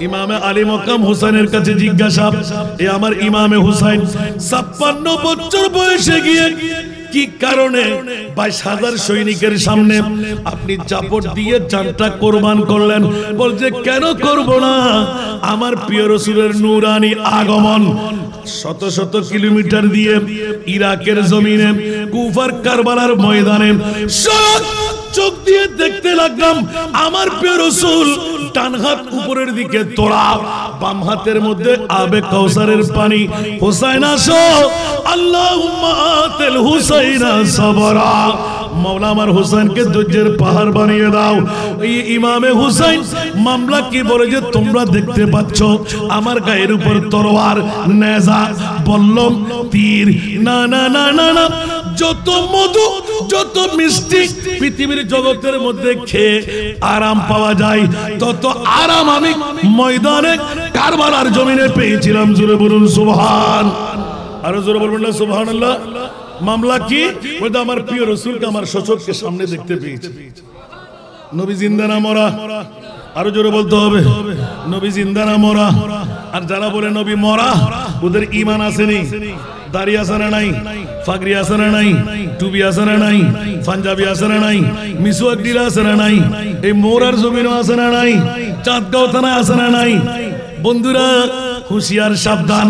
ইমামে আলী মকাম হুসাইনের কাছে জিজ্ঞাসা, এ আমার ইমামে হুসাইন 56 বছর বয়সে গিয়ে কি কারণে 22,000 সৈনিকের সামনে আপনি চাপট দিয়ে জানটা কোরবান করলেন? বলছে কেন করব না, আমার প্রিয় রাসূলের নূরানি আগমন শত শত কিলোমিটার দিয়ে ইরাকের জমিনে কুফার কারবালার ময়দানে চোখ দিয়ে দেখতে লাগলাম আমার প্রিয় রাসূল ডান হাত উপরের দিকে তোড়া, বাম হাতের মধ্যে আবে কাউসারের পানি। হুসাইন আসো, আল্লাহুম্মা আতিল হুসাইনা সাবরা, মওলা আমার হুসাইনকে ধৈর্যের পাহাড় বানিয়ে দাও। এই ইমামে হুসাইন মামলা কি বলে যে তোমরা দেখতে পাচ্ছ আমার গায়ের উপর তরোয়ার, নেজা, বল্লম, তীর, না না না না না, যত মধু যত মিষ্টি পৃথিবীর জগতের মধ্যে খেয়ে আরাম পাওয়া যায় তত আরাম আমি ময়দানে কারবালার জমিনে পেয়েছিলাম। জোরে বলুন সুবহান, আরো জোরে বলবেন না সুবহানাল্লাহ। মামলা কি? বলতে আমার প্রিয় রাসূলকে আমার সচক্ষে সামনে দেখতে পেয়েছি। নবী জিন্দা না মরা? আরো জোরে বলতে হবে, নবী জিন্দা না মরা? আর যারা বলে নবী মরা ওদের ঈমান আসেনি, দাড়ি আছে না নাই, ফাগরি আছে না নাই, টুপি আছে না নাই, পাঞ্জাবি আছে না নাই, মিসওয়াক দিলা আছে না নাই, এই মোরার জমিনও আছে না নাই, চাঁদগাঁও থানায় আছে না নাই? বন্ধুরা হুঁশিয়ার, সাবধান,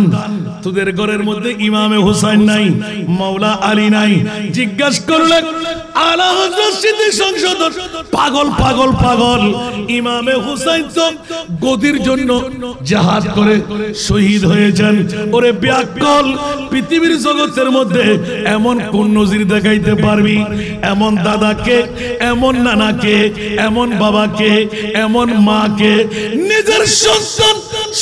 তোদের ঘরের মধ্যে ইমামে হুসাইন নাই, মাওলা আলী নাই। জিজ্ঞাসা করলে আলা হযরত সিদ্দিক সংসদর পাগল পাগল পাগল, ইমামে হুসাইন তো গদির জন্য জিহাদ করে শহীদ হয়েছেন। ওরে ব্যাকল, পৃথিবীর জগতের মধ্যে এমন কোন নজির দেখাইতে পারবি? এমন দাদাকে, এমন নানাকে, এমন বাবাকে, এমন মাকে নিজের সন্তান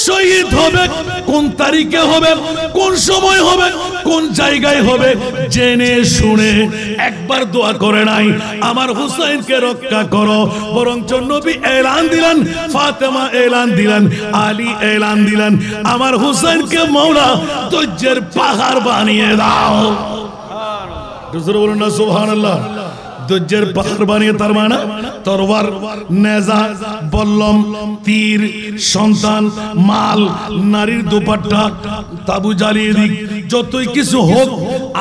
শহীদ হবে, কোন তারিখে হবে, কোন সময় হবে, কোন জায়গায় হবে জেনে শুনে একবার দোয়া করে নাই আমার হুসাইনকে রক্ষা করো। বরঞ্চ নবী এলান দিলেন, ফাতেমা এলান দিলেন, আলী এলান দিলেন, আমার হুসাইনকে মওলা ধৈর্যের পাহাড় বানিয়ে দাও। সুবহানাল্লাহ, বলুন না সুবহানাল্লাহ। ধৈর্যের পাহাড় বানিয়ে, তার মানে তরবার, নেজা, বল্লম, তীর, সন্তান, মাল, নারীর দোপাট্টা, তাবু জ্বালিয়ে দিক, যতই কিছু হোক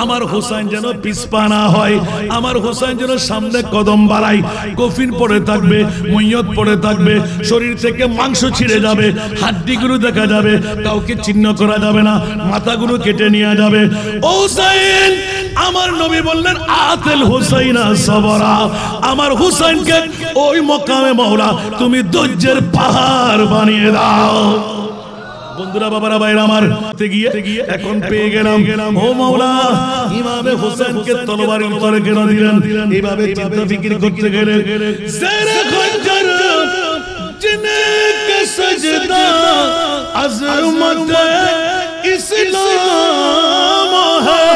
আমার হোসেন যেন পিছপা না হয়, আমার হোসেন যেন সামনে কদম বাড়াই। কফিন পড়ে থাকবে, মইয়ত পড়ে থাকবে, শরীর থেকে মাংস ছিঁড়ে যাবে, হাড্ডিগুলো দেখা যাবে, কাউকে চিহ্ন করা যাবে না, মাথাগুলো কেটে নিয়ে যাবে। ও হুসাইন, আমার নবী বললেন আতিল হুসাইনা সাবরা, আমার হুসাইনকে ওই মকামে মওলা তুমি ধৈর্যের পাহাড় বানিয়ে দাও। বন্ধুরা, বাবারা, ভাইরা আমার, গিয়ে এখন পেয়ে গেলাম। ও মাওলা, ইমামে হোসেনকে তলোয়ারের উপরে কেন দিলেন? এইভাবে চিন্তা ফিকির করতে গেলে জেরে খঞ্জর জিনে কে সজদা আজমত ইসলাম है,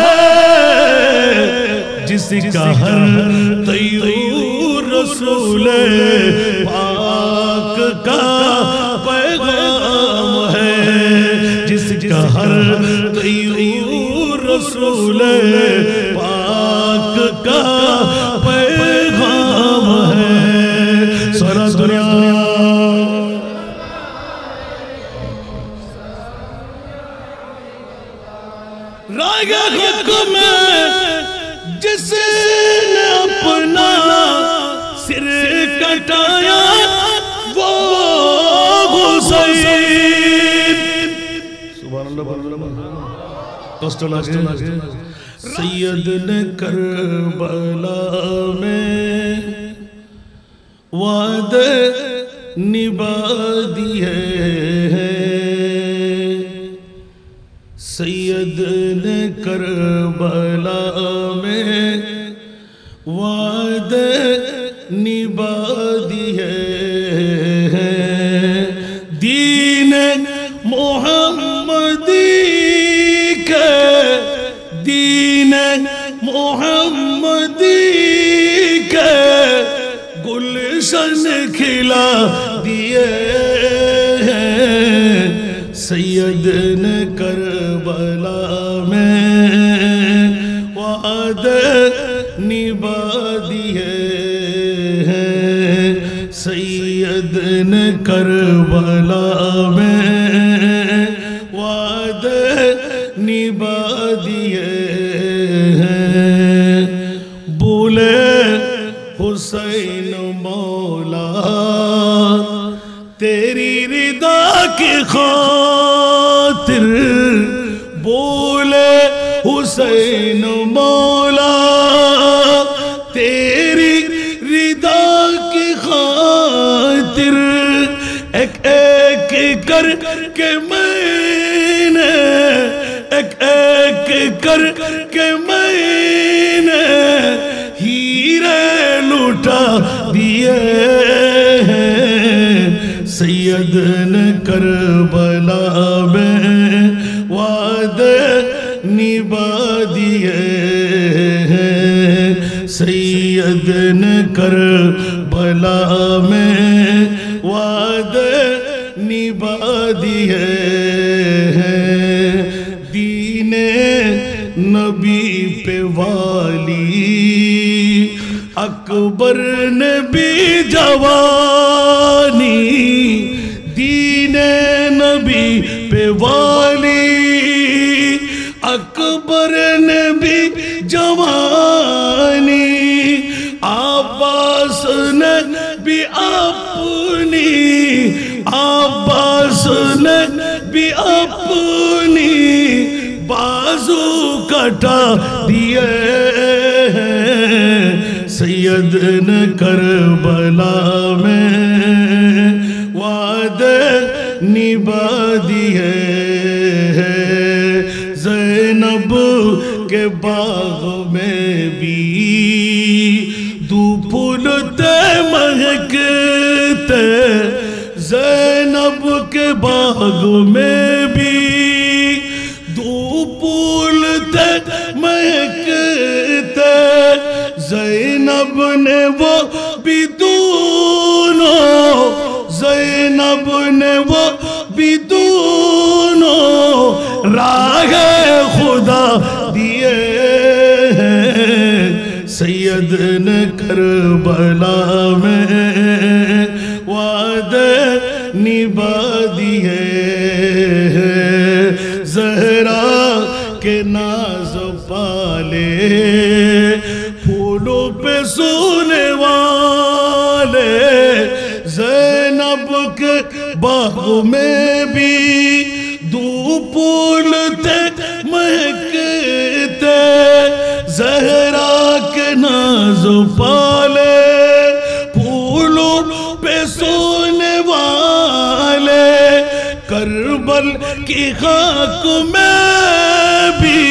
जिसका हर तैयूर रसूल पाक का पैगाम है, जिसका हर तैयूर रसूल पाक का पैगाम है। सारा दुनिया रागा हुक्म जिसने अपना सिर कटाया वो हुसैन। सुभान अल्लाह, कष्ट लगे। सैयद ने करबला में वादे निभा दिए, सैयद ने करबला में वादे निभा दिए, दीन मोहम्मदी के, दीन मोहम्मदी के गुलशन खिला दिए, सैयद ने करबला में वादे निभा दिए, सैयद ने करबला में वादे निभा दिए हैं। बोले हुसैन मौला तेरी रिदा की खातिर, बोले हुसैन मौला तेरी रिदा की खातिर, एक एक कर के मैंने, एक एक कर के मैंने हीरे लुटा दिए हैं। सैयद ने करबला में वादे निभा दिए हैं। सैयद ने करबला में वादे निभा दिए हैं। दीने नबी पे वाली अकबर ने भी जवानी, दीने नबी पे वाली अकबर ने भी जवानी, अब्बास ने भी अपनी, अब्बास ने भी अपनी बाजू कटा दिए हैं। सैयद ने करबला में वादे निभा दिए हैं। ज़ैनब के बाग में भी दू फूलते महकते, ज़ैनब के बाग में भी दू फूलते महकते। ज़ैनब ने वो भी दोनों, ज़ैनब ने वो भी दोनों राह खुदा दिए हैं। सैयद ने करबला में वादे निभा दिए हैं। ज़हरा के नाज़ पाले फूलों पे सोने वाले, ज़ैनब के बाग में भी दू फूलते महकते। ज़हरा के नाज़ पाले फूलों पे सोने वाले, करबल की खाक में भी,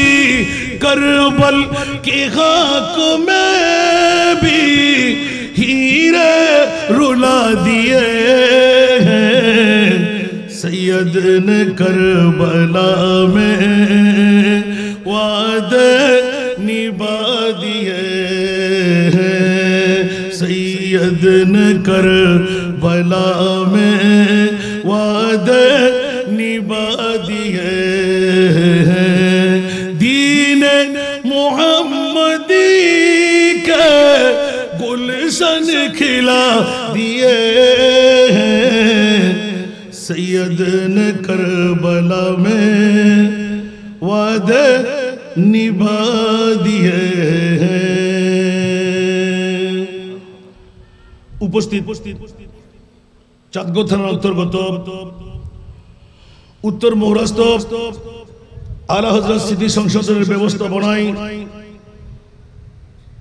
करबल की खाक में भी हीरे रुला दिए हैं। सैयद ने करबला में वादे निभा दिए हैं। सैयद ने करबला में वादे निभा दिए हैं। दीन मुहम्मदी के गुलशन खिला दिए हैं। सैयद ने करबला में वादे निभा दिए हैं। उपस्थित चाँदगाँव थाना अंतर्गत उत्तर मोहरास्त आला हजरत स्मृति संशोधन व्यवस्थापनाय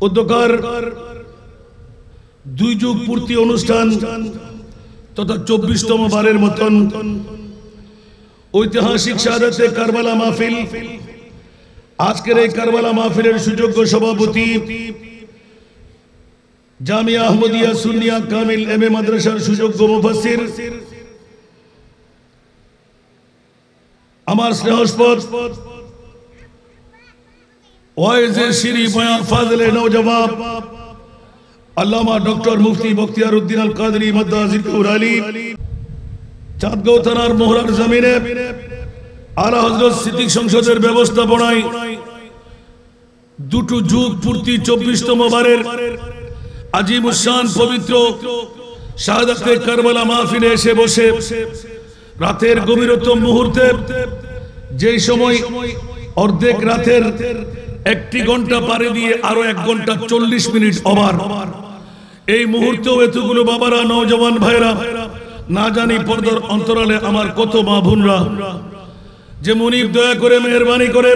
उद्योगार 2 যুগ पूर्ति अनुष्ठान तथा 24তম बारेर मतन ऐतिहासिक शाहादाते करबला महफिल। आजकेर এই करबला महफिलेर सुयोग्य सभापति जामिया अहमदिया सुन्निया कामिल एम ए माद्रासार सुयोग्य मुफास्सिर आमार स्नेहस्पद वाइजे श्री बयान फाजिले नौजवान अल्लामा डॉक्टर मुफ्ती बख्तियारुद्दीन अल कादरी मद्दाजिल अली चाँदगाँव थानार मोहरार जमीने आला हजरत स्मृति संसदेर व्यवस्थापनाय 2 যুগ पूर्ति 24তম बारेर আজিমুস শান पवित्र শাহাদাতে करबला महफिले एसे बसे রাতের গভীরতম মুহূর্তে, যেই সময় অর্ধেক রাতের 1 ঘন্টা পারে দিয়ে আরো 1 ঘন্টা 40 মিনিট ওভার, এই মুহূর্তেও এতগুলো বাবারা, নওজওয়ান ভাইরা, না জানি পর্দার অন্তরালে আমার কত মা বোনরা, যে মুনিব দয়া করে মেহেরবানি করে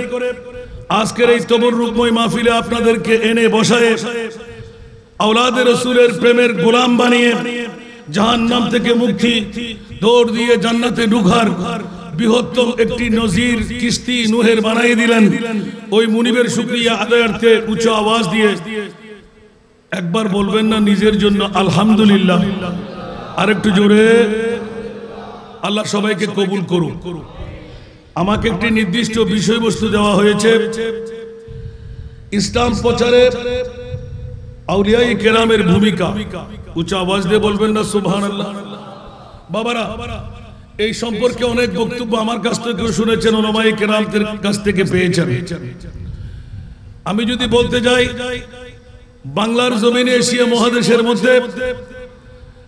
আজকের এই তবররুকময় মাহফিলে আপনাদেরকে এনে বসায় আওলাদে রাসূলের প্রেমের গোলাম বানিয়ে জাহান্নাম থেকে মুক্তি, দৌড় দিয়ে জান্নাতে ঢুকার বৃহত্তম একটি নজির কিস্তি নূহের বানিয়ে দিলেন। ওই মুনিবের শুকরিয়া আদায়ার্থে উচ্চ আওয়াজ দিয়ে একবার বলবেন না নিজের জন্য আলহামদুলিল্লাহ? আরেকটু জোরে। আল্লাহ সবাইকে কবুল করুন। আমাকে একটি নির্দিষ্ট বিষয়বস্তু দেওয়া হয়েছে, ইসলাম প্রচারে আউলিয়ায়ে কেরামের ভূমিকা। উচ্চ আওয়াজ দিয়ে বলবেন না সুবহানাল্লাহ? বাবারা, এই সম্পর্কে অনেক বক্তব্য আমার কাছ থেকে শুনেছেন, উলামায়ে কেরামদের কাছ থেকে পেয়েছেন। আমি যদি বলতে যাই বাংলার জমিনে, এশিয়া মহাদেশের মধ্যে,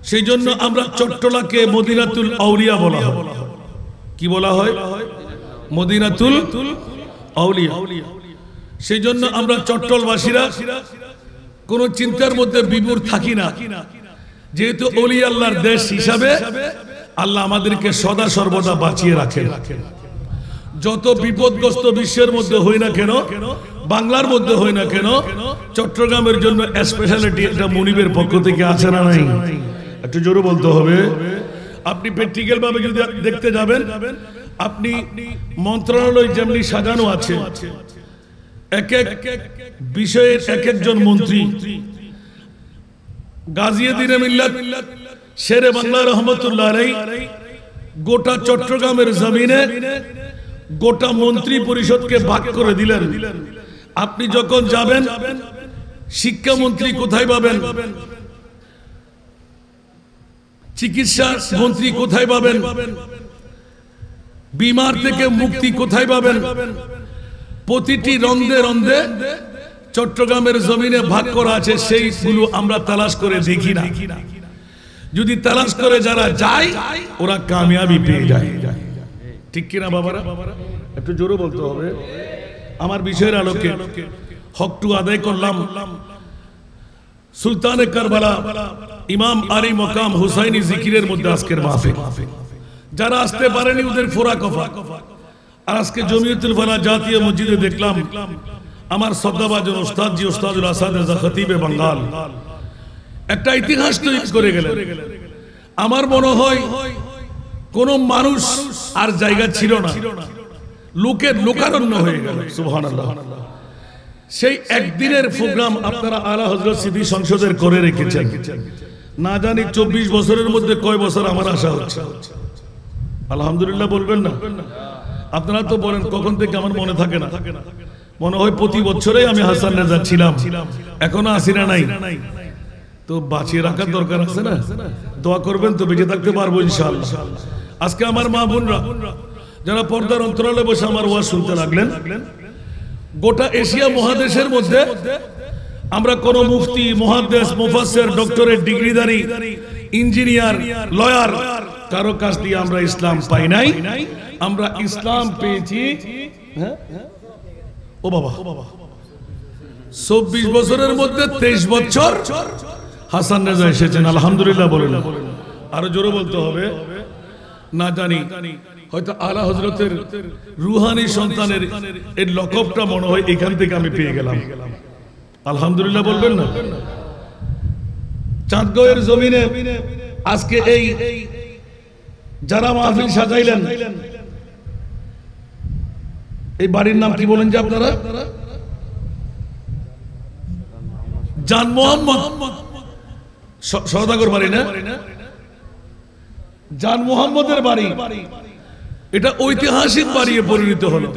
সেই জন্য আমরা চট্টলাকে মদিনাতুল আউলিয়া বলা হয়। কি বলা হয়? মদিনাতুল আউলিয়া। সেই জন্য আমরা চট্টলবাসীরা কোন চিন্তার মধ্যে বিমূঢ় থাকি না, যেহেতু ওলিয়া আল্লাহর দেশ হিসাবে আল্লাহ আমাদেরকে সদা সর্বদা বাঁচিয়ে রাখেন। যত বিপদগ্রস্ত বিশ্বের মধ্যে হই না কেন, বাংলার মধ্যে হই না কেন, চট্টগ্রামের জন্য স্পেশালিটি একটা মুনিবের পক্ষ থেকে আছে না নাই? একটু জোরে বলতে হবে। আপনি প্র্যাকটিক্যাল ভাবে যদি দেখতে যাবেন, আপনি মন্ত্রণালয় যেমনি সাজানো আছে, এক এক বিষয়ের এক একজন মন্ত্রী, গাজিয়াদিনে মিল্লাত শেরে বাংলা রহমতুল্লাহ আলাইহি গোটা চট্টগ্রামের জমিনে গোটা মন্ত্রী পরিষদকে ভাগ করে দিলেন। আপনি যখন যাবেন, শিক্ষামন্ত্রী কোথায় পাবেন, চিকিৎসা মন্ত্রী কোথায় পাবেন, বিমার থেকে মুক্তি কোথায় পাবেন, প্রতিটি রন্ধে রন্ধে চট্টগ্রামের জমিনে ভাগ করা আছে। সেইগুলো আমরা তালাশ করে দেখি না। যদি তালাশ করে যারা যায়, ওরা কামিয়াবি পেয়ে যায়। ঠিক কিনা বাবারা? একটু জোরে বলতে হবে। আমার বিষয়ের আলোকে হকটু আদায় করলাম। সুলতানে কারবালা ইমাম আলী মকাম হুসাইনি জিকিরের মধ্যে আজকের মাহফিল। যারা আসতে পারেনি ওদের ফোরা কফা। আর আজকে জমিয়তুল ফালাহ জাতীয় মসজিদে দেখলাম আমার শ্রদ্ধাভাজন ওস্তাদজি ওস্তাদুল আসাদেজা খতিবে বাঙ্গাল একটা ইতিহাস তৈরি করে গেলেন। আমার মনে হয় কোন মানুষ আর জায়গা ছিল না, লোকের লোকারণ্য হয়ে গেল। সুবহানাল্লাহ। সেই একদিনের প্রোগ্রাম আপনারা আলা হযরত সিটি সংসদের করে রেখেছেন। না জানি 24 বছরের মধ্যে কয় বছর আমার আশা হচ্ছে। আলহামদুলিল্লাহ বলবেন না? আপনারা তো বলেন কখন থেকে আমার মনে থাকে না। মনে হয় প্রতি বছরেই আমি হাসান রেজা ছিলাম, এখনো আসি না নাই। তো বাঁচিয়ে রাখার দরকার আছে না? দোয়া করবেন তো বেঁচে থাকতে পারবো ইনশাআল্লাহ। আজকে আমার মা বোনরা যারা পর্দার অন্তরালে বসে আমার ওয়াজ শুনতে লাগলেন, গোটা এশিয়া মহাদেশের মধ্যে আমরা কোন মুফতি, মুহাদ্দিস, মুফাসসির, ডক্টরেট ডিগ্রিধারী, ইঞ্জিনিয়ার, লয়ার কারো কাছ দিয়ে আমরা ইসলাম পাই নাই। আমরা ইসলাম পেয়েছি ও বাবা 24 বছরের মধ্যে 23 বছর হাসান রেজা এসেছেন। আলহামদুলিল্লাহ বলেন। আরো জোরে বলতে হবে। না জানি হয়তো আলা হযরতের রুহানি সন্তানের এই লকবটা মনে হয় এখান থেকে আমি পেয়ে গেলাম। আলহামদুলিল্লাহ বলবেন না? চাঁদগাঁওয়ের জমিনে আজকে এই যারা মাহফিল সাজাইলেন, এই বাড়ির নাম কি বলেন যে আপনারা? জান মোহাম্মদ সওদাগর বাড়ি না? জান মোহাম্মদের বাড়ি। এটা ঐতিহাসিক বাড়ি পরিণত হলো।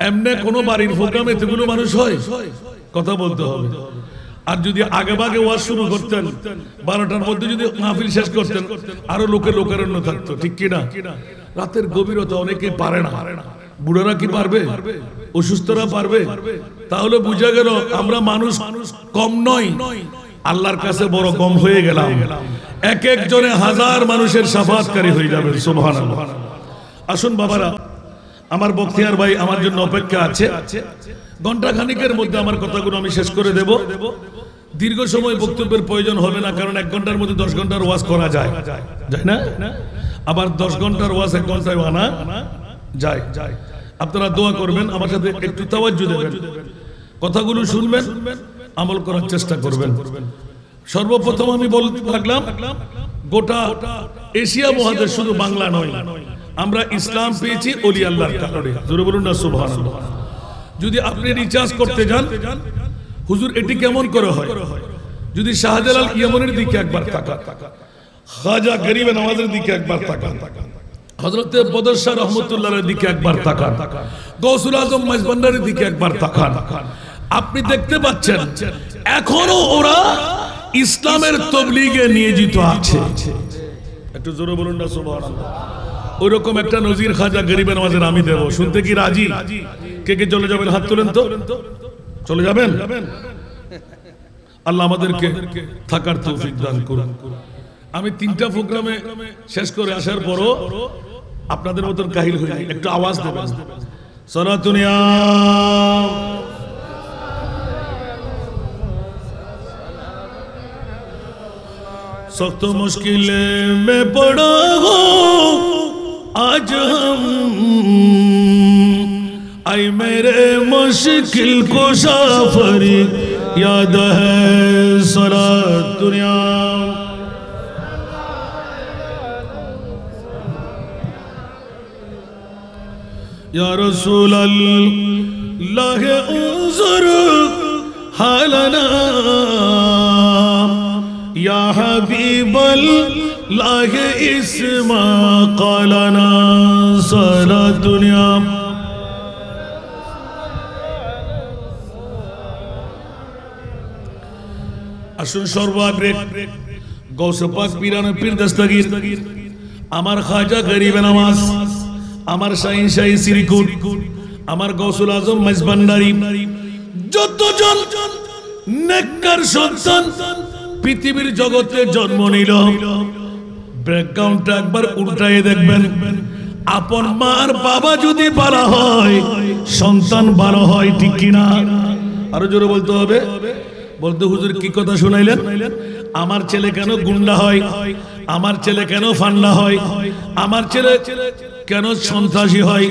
এমনি কোন বাড়ির প্রোগ্রামে এতগুলো মানুষ হয়? কথা বলতে হবে। আর যদি আগে ভাগে ওয়াজ শুরু করতেন, 12টার মধ্যে যদি মাহফিল শেষ করতেন, আরো লোকের লোকারণ্য থাকতো। ঠিক কিনা? রাতের গভীরতা অনেকে পারে না। বুড়ারা কি পারবে? অসুস্থরা পারবে? তাহলে বুঝা গেল আমরা মানুষ কম নয়, আল্লাহর কাছে বড় কম হয়ে গেলাম। এক একজনে হাজার মানুষের শাফাআতকারী হয়ে যাবে। সুবহানাল্লাহ। আসুন বাবারা, আমার বখতিয়ার ভাই আমার জন্য অপেক্ষা আছে। ঘন্টা খানিকের মধ্যে আমার কথাগুলো আমি শেষ করে দেব। দীর্ঘ সময় বক্তব্যের প্রয়োজন হবে না, কারণ 1 ঘন্টার মধ্যে 10 ঘন্টার ওয়াজ করা যায়, যায় না? আবার 10 ঘন্টার ওয়াজ 1 ঘন্টায় আনা যায়। আপনারা দোয়া করবেন, আমার সাথে একটু তাওয়াজ্জু দেবেন, কথাগুলো শুনবেন, আমল করার চেষ্টা করবেন। সর্বপ্রথম আমি বলতে লাগলাম, গোটা এশিয়া মহাদেশ, শুধু বাংলা নয়, আমরা ইসলাম পেয়েছি ওলি আল্লাহর কারণে। জোরে বলুন না সুবহানাল্লাহ। যদি আপনি রিচার্জ করতে যান, হুজুর এটি কেমন করে হয়, যদি শাহজালাল ইয়ামানের দিকে একবার তাকান, খাজা গরিবে নওয়াজের দিকে একবার তাকান, হযরতে বদর শাহ রহমাতুল্লাহর দিকে একবার তাকান, গৌসুল আজম মাইজভান্ডারির দিকে একবার তাকান, আপনি দেখতে পাচ্ছেন এখনো ওরা ইসলামের তাবলীগে নিয়োজিত আছে। একটু জোরে বলুন না সুবহানাল্লাহ। ওইরকম একটা নজির খাজা গরিবে নওয়াজের আমি দেব, শুনতে কি রাজি? কে কে চলে যাবেন? হাত তোলেন তো। চলে যাবেন? আল্লাহ আমাদেরকে থাকার তৌফিক দান করুন। আমি 3টা প্রোগ্রামে শেষ করে আসার পরও আপনাদের মতন কাহিল হয়ে যাই, একটু আওয়াজ দেবেন। সনাতনিয়া सख्त मुश्किल में पड़ा हो आज हम, आई मेरे मुश्किल को शाफरी याद है सारा दुनिया। या रसूल अल्लाह उन्जुर हालना, या हबीब अल्लाह इस्मा क़ालना सारा दुनिया। আসুন সর্বাগ্রে গৌসে পাক পীরানে পীর দস্তগীর, আমার খাজা গরিবে নওয়াজ, আমার শাহিন শাহী শ্রীকুট, আমার গৌসুল আজম মাইজভান্ডারি, যতজন নেককার সন্তান পৃথিবীর জগতে জন্ম নিল, ব্যাকগ্রাউন্ডটা একবার উল্টায়ে দেখবেন। আপন মার বাবা যদি ভালো হয়, সন্তান ভালো হয়, ঠিক কিনা? আরো জোরে বলতে হবে। বলতে হুজুর কি কথা শুনাইলেন? আমার ছেলে কেন গুন্ডা হয়, আমার ছেলে কেন ফান্ডা হয়, আমার ছেলে কেন সন্ত্রাসী হয়,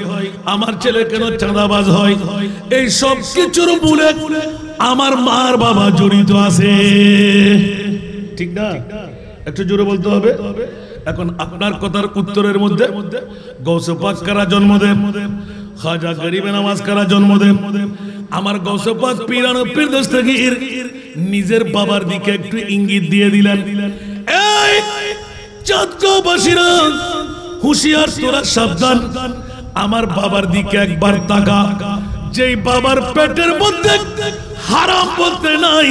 আমার ছেলে কেন চাঁদাবাজ হয়, এই সব কিছুর মূলে আমার মার বাবা জড়িত আছে, ঠিক না? একটু জোরে বলতে হবে। এখন আপনার কথার উত্তরের মধ্যে গৌসে পাক কারা জন্ম দেন, খাজা গরিবে নওয়াজ কারা জন্ম দেন, আমার গৌসে পাক পীরান পীর দস্তগীর নিজের বাবার দিকে একটু ইঙ্গিত দিয়ে দিলেন, এই চাঁদগাঁওবাসীরা হুঁশিয়ার, তোরা সাবধান, আমার বাবার দিকে একবার তাকা। যেই বাবার পেটের মধ্যে হারাম বলতে নাই,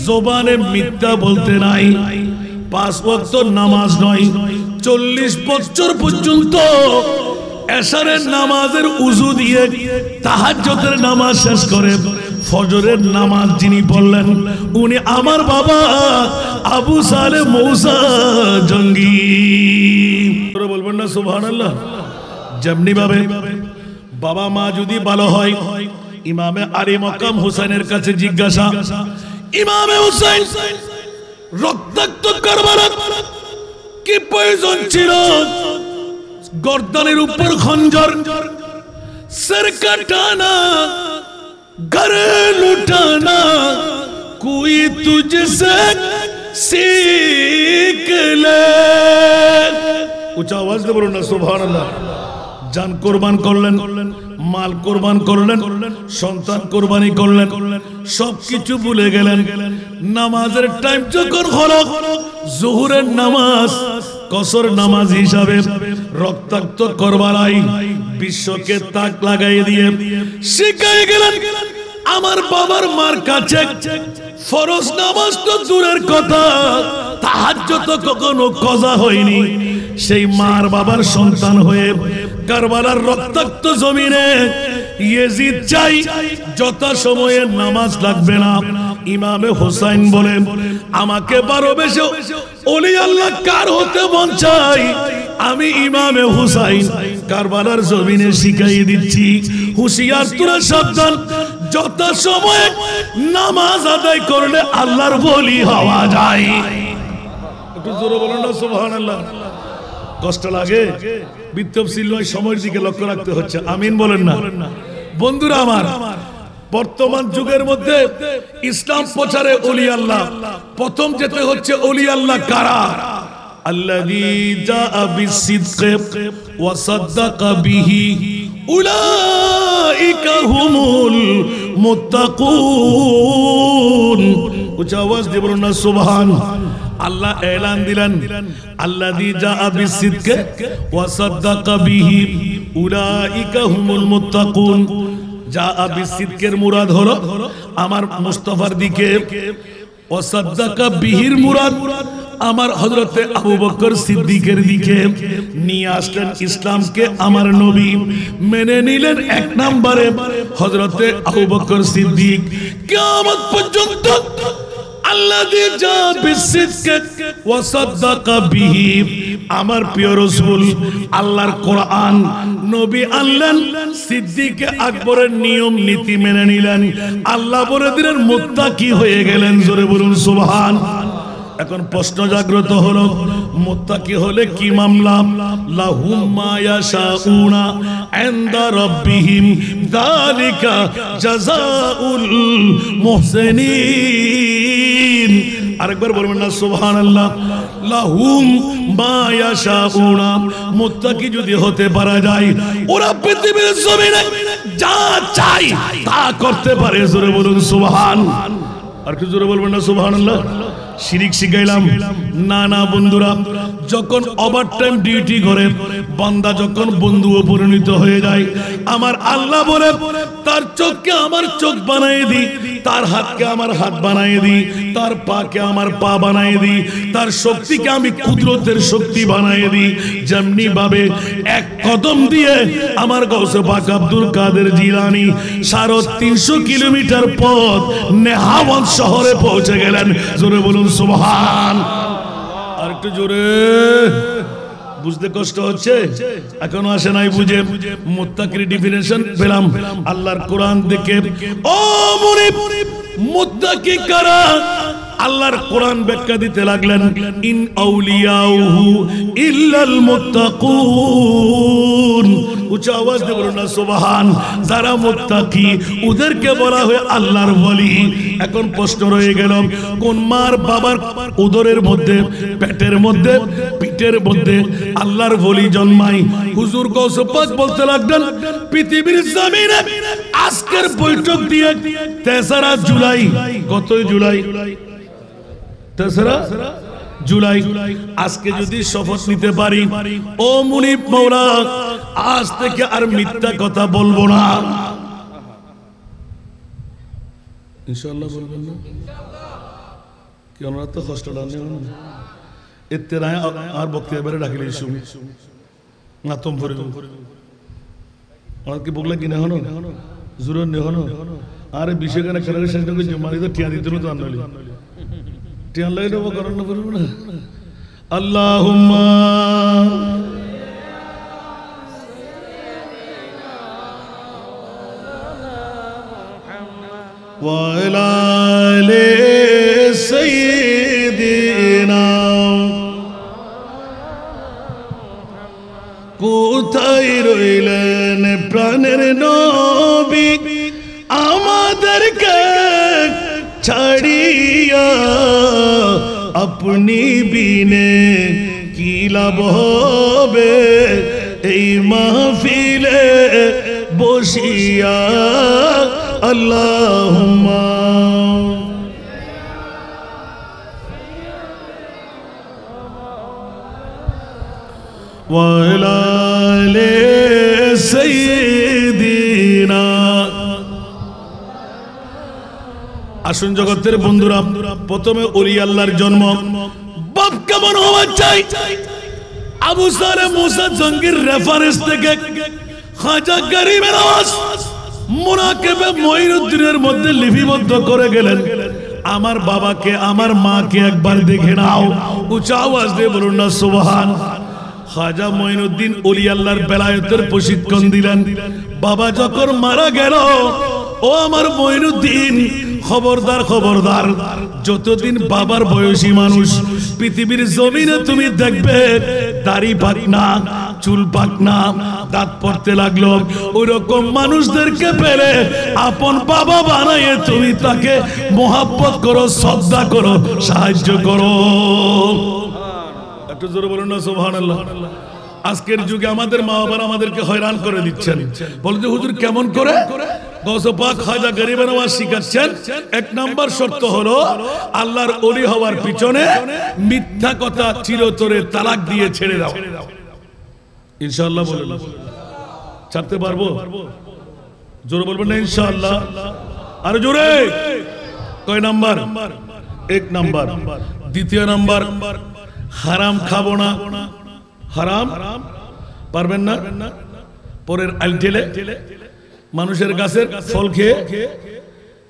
জবানে মিথ্যা বলতে নাই, 5 ওয়াক্ত নামাজ নয়, 40 বছর পর্যন্ত এশারের নামাজের উযু দিয়ে তাহাজ্জুদের নামাজ শেষ করে ফজরের নামাজ যিনি পড়লেন, উনি আমার বাবা আবু সালেহ মৌসা জঙ্গি। বলবেন না সুবহানাল্লাহ? যেমনি ভাবে বাবা মা যদি ভালো হয়, ইমামে আলী মকাম হুসাইনের কাছে জিজ্ঞাসা, ইমামে হুসাইন রক্তাক্ত কারবালা কি প্রয়োজন ছিল? গর্দানের উপর খঞ্জর, সর কাটানা, ঘরে লুটানা, কোই তুঝসে सीख ले। উচ্চ আওয়াজ দিয়ে বলুন না সুবহানাল্লাহ। জান কোরবান করলেন, মাল কোরবান করলেন, সন্তান কোরবানি করলেন, সবকিছু ভুলে গেলেন। নামাজের টাইম যখন হলো, জোহরের নামাজ কসর নামাজ হিসাবে রক্তাক্ত করবালাই বিশ্বকে তাক লাগাই দিয়ে শিখাই গেলেন। আমার বাবার মার কাছে ফরজ নামাজ তো দূরের কথা, তাহাজ্জুদ তো কখনো কজা হয়নি। সেই মার বাবার সন্তান হয়ে কারবালার রক্তাক্ত জমিনে ইয়েজিদ চাই, যত সময়ে নামাজ লাগবে না, ইমামে হুসাইন বলেন আমাকে ভালোবেসে ওলি আল্লাহ কার হতে মন চাই আমি ইমামে হুসাইন কারবালার জমিনে শিখাই দিচ্ছি। হুঁশিয়ার তোরা সাবধান, যত সময় নামাজ আদায় করলে আল্লাহর ওলি হওয়া যায়। একটু জোরে বলুন না সুবহানাল্লাহ। কষ্ট লাগে, বিতফসিল নয়, সময়ের দিকে লক্ষ্য রাখতে হচ্ছে। আমিন বলেন না। বন্ধুরা আমার, বর্তমান যুগের মধ্যে ইসলাম প্রচারে ওলি আল্লাহ প্রথম যেতে হচ্ছে ওলি আল্লাহ কারা? আল্লাযী জাআ বিসসিদকি ওয়া সাদ্দাকা বিহি উলাইকা হুমুল মুত্তাকুন। উচ্চ আওয়াজ দিয়ে বলুন না সুবহান। আল্লাহ এলান দিলেন, আল্লাযী জাআ বিসসিদকি ওয়া সাদ্দাকা বিহি উলাইকা হুমুল মুত্তাকুন। জাআ বিসসিদকের মুরাদ হলো আমার মুস্তাফার দিকে, ওয়া সাদ্দাকা বিহির মুরাদ আমার হযরতে আবু বকর সিদ্দিকের দিকে নিয়ে আসলেন ইসলামকে। আমার নবী মেনে নিলেন এক নম্বরে হযরতে আবু বকর সিদ্দিক। কিয়ামত পর্যন্ত আল্লাযী জাআ বিসসিদকি ওয়া সাদ্দাকা বিহি, আমার প্রিয় রাসূল আল্লাহর কোরআন নবী আনলেন, সিদ্দিক আকবরের নিয়ম নীতি মেনে নিলেন, আল্লাহ বলে দিলেন মুত্তাকি হয়ে গেলেন। জোরে বলুন সুবহান। এখন প্রশ্ন জাগ্রত হলো, মুত্তাকি হলে কি মামলা? লাহুম মা ইয়াশাউনা ইনদা রাব্বিহিম যালিকা জাযাউল মুহসিনিন। আরেকবার বলবেন না সুবহানাল্লাহ। লাহুম মা ইয়াশাউনা, মুত্তাকি যদি হতে পারা যায় ওরা পৃথিবীর জমিনে যা চাই তা করতে পারে। জোরে বলুন সুবহান। আর কি জোরে বলবেন না সুবহানাল্লাহ। শিরিক শিখাইলাম না? না বন্ধুরা, যখন ওভারটাইম ডিউটি করে বান্দা যখন বন্ধুও পরিণত হয়ে যায়, আমার আল্লাহ বলে তার চোখকে আমার চোখ বানাই দিই, তার হাতকে আমার হাত বানাই দিই, তার পাকে আমার পা বানাই দিই, তার শক্তিকে আমি কুদরতের শক্তি বানাই দিই। যেমনি ভাবে এক কদম দিয়ে আমার গৌসে পাক আব্দুল কাদের জিলানী 350 কিলোমিটার পথ নেহাওয়ান শহরে পৌঁছে গেলেন। জোরে বলুন সুবহান। আর একটু জোরে। বুঝতে কষ্ট হচ্ছে? এখনো আসে নাই বুঝে? মুত্তাকির ডেফিনিশন পেলাম আল্লাহর কোরআন দেখে। ও মুরিদ, মুত্তাকি কারা? আল্লাহর কোরআন ব্যাখ্যা দিতে লাগলেন, ইন আউলিয়াউহু ইল্লাল মুত্তাকুন। উচ্চ আওয়াজ দিয়ে বলুন না সুবহান। যারা মুত্তাকি ওদেরকে বলা হয় আল্লাহর ওলি। এখন প্রশ্ন রয়ে গেল, কোন মার বাবার উদরের মধ্যে, পেটের মধ্যে, পিঠের মধ্যে আল্লাহর ওলি জন্মায়? হুজুর গৌসে পাক বলতে লাগলেন, পৃথিবীর জমিনে আজকের বৈঠক দিয়ে 3রা জুলাই, কতই জুলাই? 3রা জুলাই। আজকে যদি শপথ নিতে পারি, ও মুনিব মাওলা, আজ থেকে আর মিথ্যা কথা বলবো না। ইনশাআল্লাহ বলবেন না? কেন তো কষ্ট লাগে এতে রায় আর বক্তব্য এবারে ডাকিলে শুনি না তোম ভরে আমাকে বগলা কিনা হনো জুরন নে হনো আরে বিষয় কেন খেলার শেষ না করে মারি তো টিয়া দিতে তো আনলি টিয়া লাগে দেবো করার না বলবো না। আল্লাহুম্মা ওয়া আলা আলি সাইয়্যিদিনা। কোথায় রইলেন প্রাণের নবী আমাদেরকে ছাড়িয়া? আপনি বিনে কি লাভ হবে এই মাহফিলে বসিয়া? আল্লাহুম্মা ওয়া আলা আলি সাইয়্যিদিনা। আসুন জগতের বন্ধুরা, প্রথমে ওলি আল্লাহর জন্ম বাপ কেমন হওয়া চাই? আবু সারে মুসা জঙ্গির রেফারেন্স থেকে খাজা গরিবের আওয়াজ মুনাকিবে মঈনুদ্দিনের মধ্যে লিপিবদ্ধ করে গেলেন। আমার বাবাকে আমার মাকে একবার দেখে নাও। উঁচা আওয়াজ দিয়ে বলুন না সুবহান। খাজা মঈনুদ্দিন ওলি আল্লাহর বেলায়েতের প্রশিক্ষণ দিলেন। বাবা যখন মারা গেল, ও আমার মঈনুদ্দিন খবরদার খবরদার, যতদিন বাবার বয়সী মানুষ পৃথিবীর জমিনে তুমি দেখবে দাড়ি পাক না, চুল পাক না, দাঁত পড়তে লাগলো, ওইরকম মানুষদেরকে পেলে আপন বাবা বানাইয়ে তুমি তাকে মোহাব্বত করো, শ্রদ্ধা করো, সাহায্য করো। একটু জোরে বলুন না সুবহানাল্লাহ। আজকের যুগে আমাদের মা বাবারা আমাদেরকে হয়রান করে দিচ্ছেন। বলতে হুজুর কেমন করে? গৌস পাক খাজা গরিব নওয়াজ শিখাচ্ছেন, এক নাম্বার শর্ত হলো আল্লাহর ওলি হওয়ার পিছনে মিথ্যা কথা চিরতরে তালাক দিয়ে ছেড়ে দাও। ইনশাআল্লাহ বলুন, ছাড়তে পারবো? জোরে বলবেন না ইনশাআল্লাহ? আরে জোরে। কয় নাম্বার? এক নাম্বার। দ্বিতীয় নাম্বার, হারাম খাবো না। হারাম পারবেন না? পরের আলটেলে মানুষের গাছের ফল খেয়ে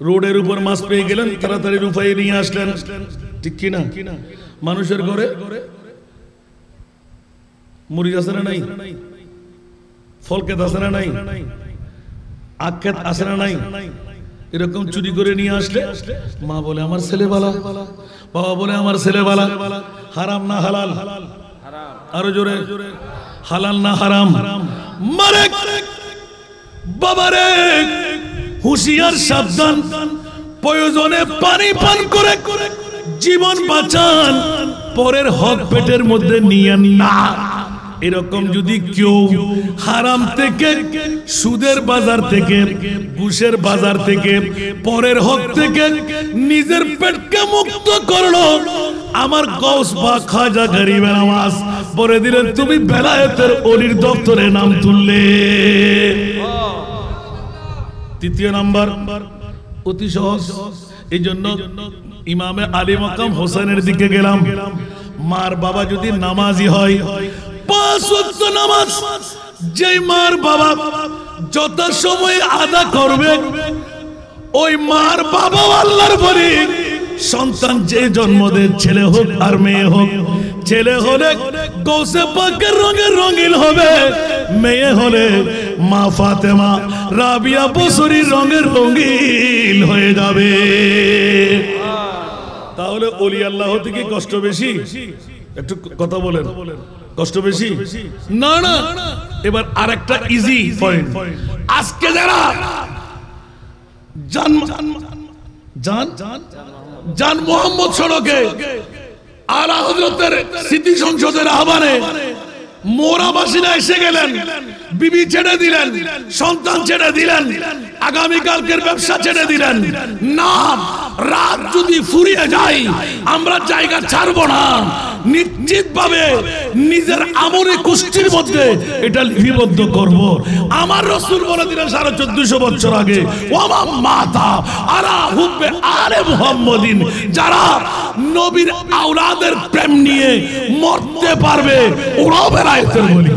রোডের উপর মাছ পেয়ে গেলেন, তাড়াতাড়ি রূপাই নিয়ে আসলেন, ঠিক কিনা? মানুষের ঘরে মরিচ আছে না নাই? ফল ক্ষেত আছে না নাই? আখ ক্ষেত আছে না নাই? এরকম চুরি করে নিয়ে আসলে মা বলে আমার ছেলে বালা, বাবা বলে আমার ছেলে বালা। হারাম না হালাল? আরো জোরে। হালাল না হারাম? মারে বাবারে, হুঁশিয়ার সাবধান, প্রয়োজনে পানি পান করে জীবন বাঁচান, পরের হক পেটের মধ্যে নিয়ে না। এরকম যদি কেউ হারাম থেকে, সুদের বাজার থেকে, ঘুষের বাজার থেকে, পরের হক থেকে নিজের পেটকে মুক্ত করলো, আমার গৌস পাক খাজা গরিব নওয়াজ বলে দিলেন তুমি বেলায়েতের ওলির দপ্তরে নাম তুললে। তৃতীয় নাম্বার অতি সহজ। এই জন্য ইমামে আলী মাকাম হোসেনের দিকে গেলাম। মার বাবা যদি নামাজি হয়, 5 ওয়াক্ত নামাজ যেই মার বাবা যথাসময়ে আদা করবে, ওই মার বাবা আল্লাহর বলি। সন্তান যে জন্ম দেয়, ছেলে হোক আর মেয়ে হোক, ছেলে হলে গৌসে পাকের রঙের রঙিন হবে, মেয়ে হলে মা ফাতেমা রাবিয়া বসরির রঙের রঙিন হয়ে যাবে। তাহলে ওলি আল্লাহ হতে কি কষ্ট বেশি? একটু কথা বলেন, কষ্ট বেশি না? না। এবার আরেকটা ইজি পয়েন্ট। আজকে যারা জান মোহাম্মদ সড়কে আলা হযরতের স্মৃতি সংসদের আহ্বানে মোরাবাসীরা এসে গেলেন, বিবি ছেড়ে দিলেন, সন্তান ছেড়ে দিলেন, আগামীকালকের ব্যবসা ছেড়ে দিলেন, না রাত যদি ফুরিয়ে যায় আমরা জায়গা ছাড়বো না, নিশ্চিত ভাবে নিজের আমলে কুষ্টির মধ্যে এটা লিপিবদ্ধ করব। আমার রাসূল বলে দিলেন 1450 বছর আগে, ওয়া মাতা আলা হুব্বে আলে মুহাম্মাদিন, যারা নবীর আওলাদের প্রেম নিয়ে মরতে পারবে ওরাও বেলায়েতের ওলি।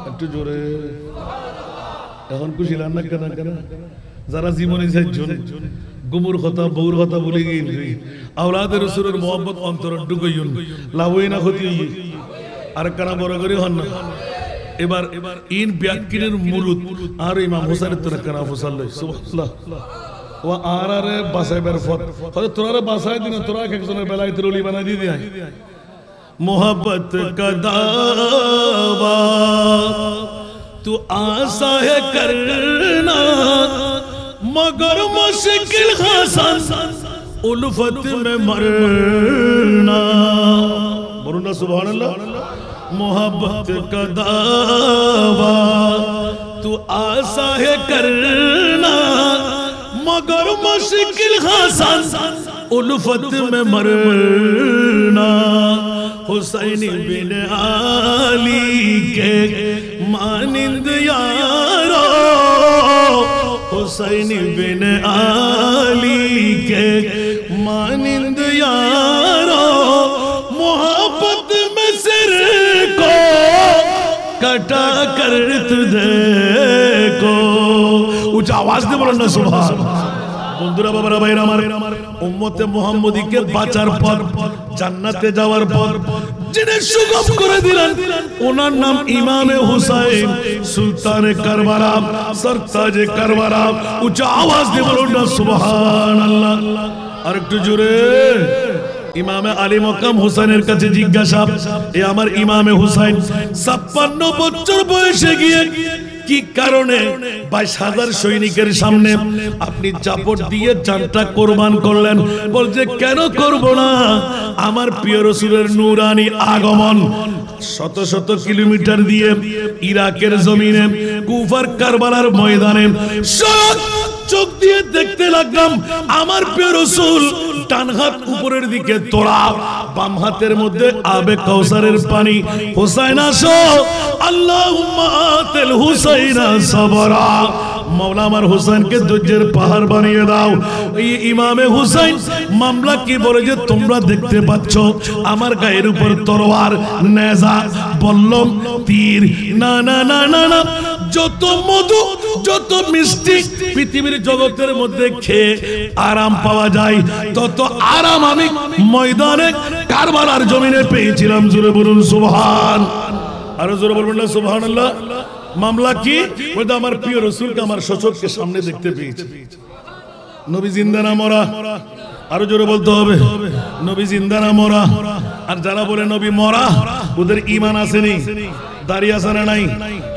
একটু জোরে। এখন খুশি না কেন? যারা জীবনে গুমুর কথা বউর কথা বলে গিয়ে আওলাদের রাসূলের মোহাম্মত অন্তর ঢুকাইন, লাভই না ক্ষতি আর কানা বড় করে হন না। এবার ইন ব্যাকিনের মুরুদ আর ইমাম হোসেনের তোরা কানা ফসাল্লাহ সুবহানাল্লাহ। ও আরে বাসাইবার ফত হয়তো তোরা বাসায় দিন, তোরা একজনের বেলায়েতের ওলি বানাই দিয়ে দেয়। मोहब्बत का दावा तू आसा है करना, मगर मुश्किल हसन उल्फत में मरना। बोलना सुभान अल्लाह। मोहब्बत का दावा तू आसा है करना, मगर मुश्किल हसन उल्फत में मरना। हुसैन बिन आली के मानिंद यारो, हुसैन बिन आली के मानिंद यारो, मोहब्बत में सिर को कटा कर तुझे को। ऊंचा आवाज दे बोलो ना सुभान। বন্ধুরা বাবারা ভাইরা আমার, উম্মতে মুহাম্মদীকে বাঁচার পর, জান্নাতে যাওয়ার পর যিনি সুগম করে দিলেন ওনার নাম ইমামে হুসাইন সুলতানে কারবালা সরতাজে কারবালা। উচ্চ আওয়াজ দিয়ে বলুন না সুবহানাল্লাহ। আর একটু জোরে। ইমামে আলী মকাম হুসাইনের কাছে জিজ্ঞাসা, এ আমার ইমামে হুসাইন 56 বছর বয়সে গিয়ে কি কারণে 22,000 সৈনিকের সামনে আপনি জাপট দিয়ে জানটা কোরবান করলেন? বলছে কেন করব না, আমার প্রিয় রাসূলের নূরানি আগমন শত শত কিলোমিটার দিয়ে ইরাকের জমিনে কুফার কারবালার ময়দানে চোখ দিয়ে দেখতে লাগলাম আমার প্রিয় রাসূল ডান হাত উপরের দিকে তোড়া, বাম হাতের মধ্যে আবে কাউসারের পানি। হুসাইন আসো, আল্লাহুম্মা আতিল হুসাইনা সাবরা। মাওলা আমার হুসাইনকে ধৈর্যের পাহাড় বানিয়ে দাও। এই ইমামে হুসাইন মামলা কি বলে যে তোমরা দেখতে পাচ্ছ আমার গায়ের উপর তরোয়ার, নেজা, বল্লম, তীর, না না না না না, যত মধু যত মিষ্টি পৃথিবীর জগতের মধ্যে খেয়ে আরাম পাওয়া যায় তত আরাম আমি ময়দানে কারবালার জমিনে পেয়েছিলাম। জোরে বলুন সুবহান। আরো জোরে বলবেন না সুবহানাল্লাহ। মামলা কি? বলতে আমার প্রিয় রাসূলকে আমার সচক্ষে সামনে দেখতে পেয়েছি। নবী জিন্দা না মরা? আরো জোরে বলতে হবে, নবী জিন্দা না মরা? আর যারা বলে নবী মরা ওদের ঈমান আসেনি। দাড়ি আছে না নাই?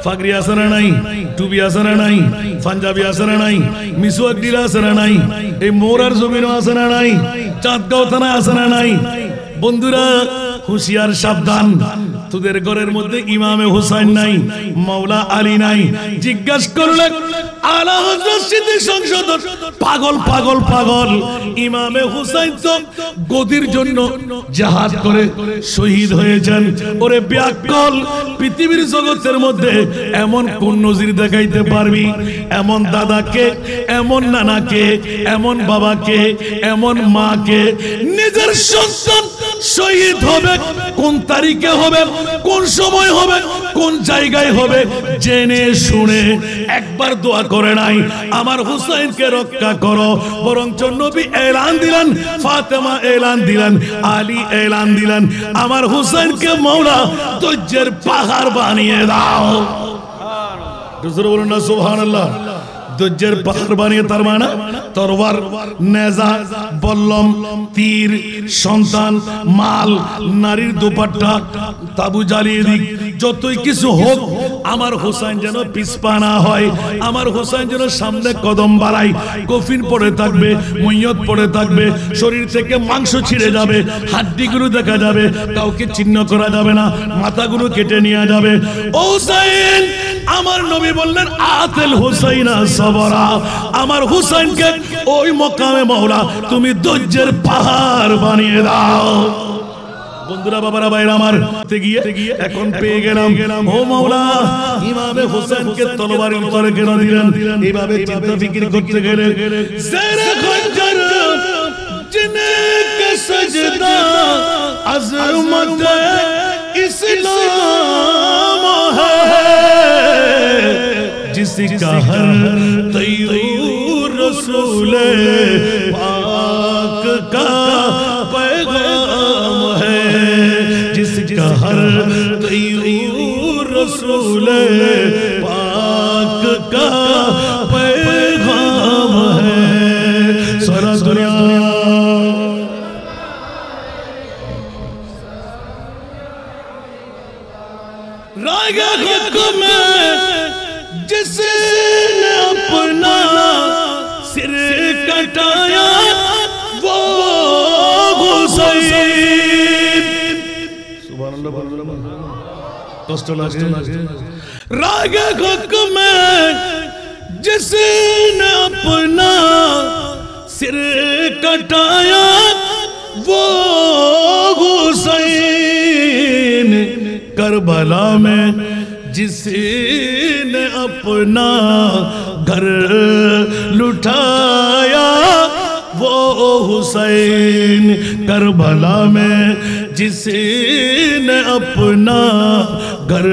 ফাগরি আছে না নাই? টুপি আছে না নাই? পাঞ্জাবি আছে না নাই? মিসওয়াক দিলা আছে না নাই? এই মোরার জমিনও আছে না নাই? চাঁদগাঁও থানায় আছে না নাই? বন্ধুরা হুঁশিয়ার, সাবধান, তোদের ঘরের মধ্যে ইমামে হুসাইন নাই, মাওলা আলী নাই। জিজ্ঞাসা করলে আলা হযরত সিদ্দিক সংসদর পাগল পাগল পাগল। ইমামে হুসাইন তো গদির জন্য জিহাদ করে শহীদ হয়েছেন। ওরে ব্যাকল, পৃথিবীর জগতের মধ্যে এমন কোন নজির দেখাইতে পারবি? এমন দাদাকে, এমন নানাকে, এমন বাবাকে, এমন মাকে নিজের সন্তান শহীদ হবে কোন তারিখে হবে, কোন সময় হবে, কোন জায়গায় হবে জেনে শুনে একবার দোয়া করে নাই আমার হুসাইনকে রক্ষা করো। বরঞ্চ নবী এলান দিলেন, ফাতেমা এলান দিলেন, আলী এলান দিলেন, আমার হুসাইনকে মাওলা ধৈর্যের পাহাড় বানিয়ে দাও। দুসরা বলুন না সুবহানাল্লাহ। ধৈর্যের পাহাড় বানিয়ে, তার মানে তরবার, নেজা, বল্লম, তীর, সন্তান, মাল, নারীর দুপাট্টা, তাবু জ্বালিয়ে দিক, যতই কিছু হোক আমার হুসাইন যেন পিছপা না হয়, আমার হুসাইন যেন সামনে কদম বাড়াই। কফিন পড়ে থাকবে, মইয়ত পড়ে থাকবে, শরীর থেকে মাংস ছিঁড়ে যাবে, হাড্ডিগুলো দেখা যাবে, কাউকে চিহ্ন করা যাবে না, মাথাগুলো কেটে নিয়ে যাবে। ও হুসাইন, আমার নবী বললেন আতিল হুসাইনা সাবরা। আমার হুসাইনকে ওই মকামে মাওলা তুমি ধৈর্যের পাহাড় বানিয়ে দাও। বন্ধুরা বাবারা ভাইরা আমার, গিয়ে এখন পেয়ে গেলাম ও মাওলা ইমামে হুসাইনকে তলোয়ারের উপরে কেন দিলেন? এইভাবে চিন্তা ফিকির করতে গেলে জেরে খঞ্জর জিনে কে সজদা আজমত ইসলাম है, जिसका हर तैयूर रसूल पाक का पैगाम है, जिसका हर तैयूर रसूल पाक का पैगाम है। सारा दुनिया रागा हुक्म जिसने अपना सिर कटाया वो हुसैन। सुभान अल्लाह, कष्ट लगे। रागे हुक्म जिसने अपना सिर कटाया वो हुसैन। करबला में जिसने अपना घर लुटाया वो हुसैन। करबला में जिसने अपना घर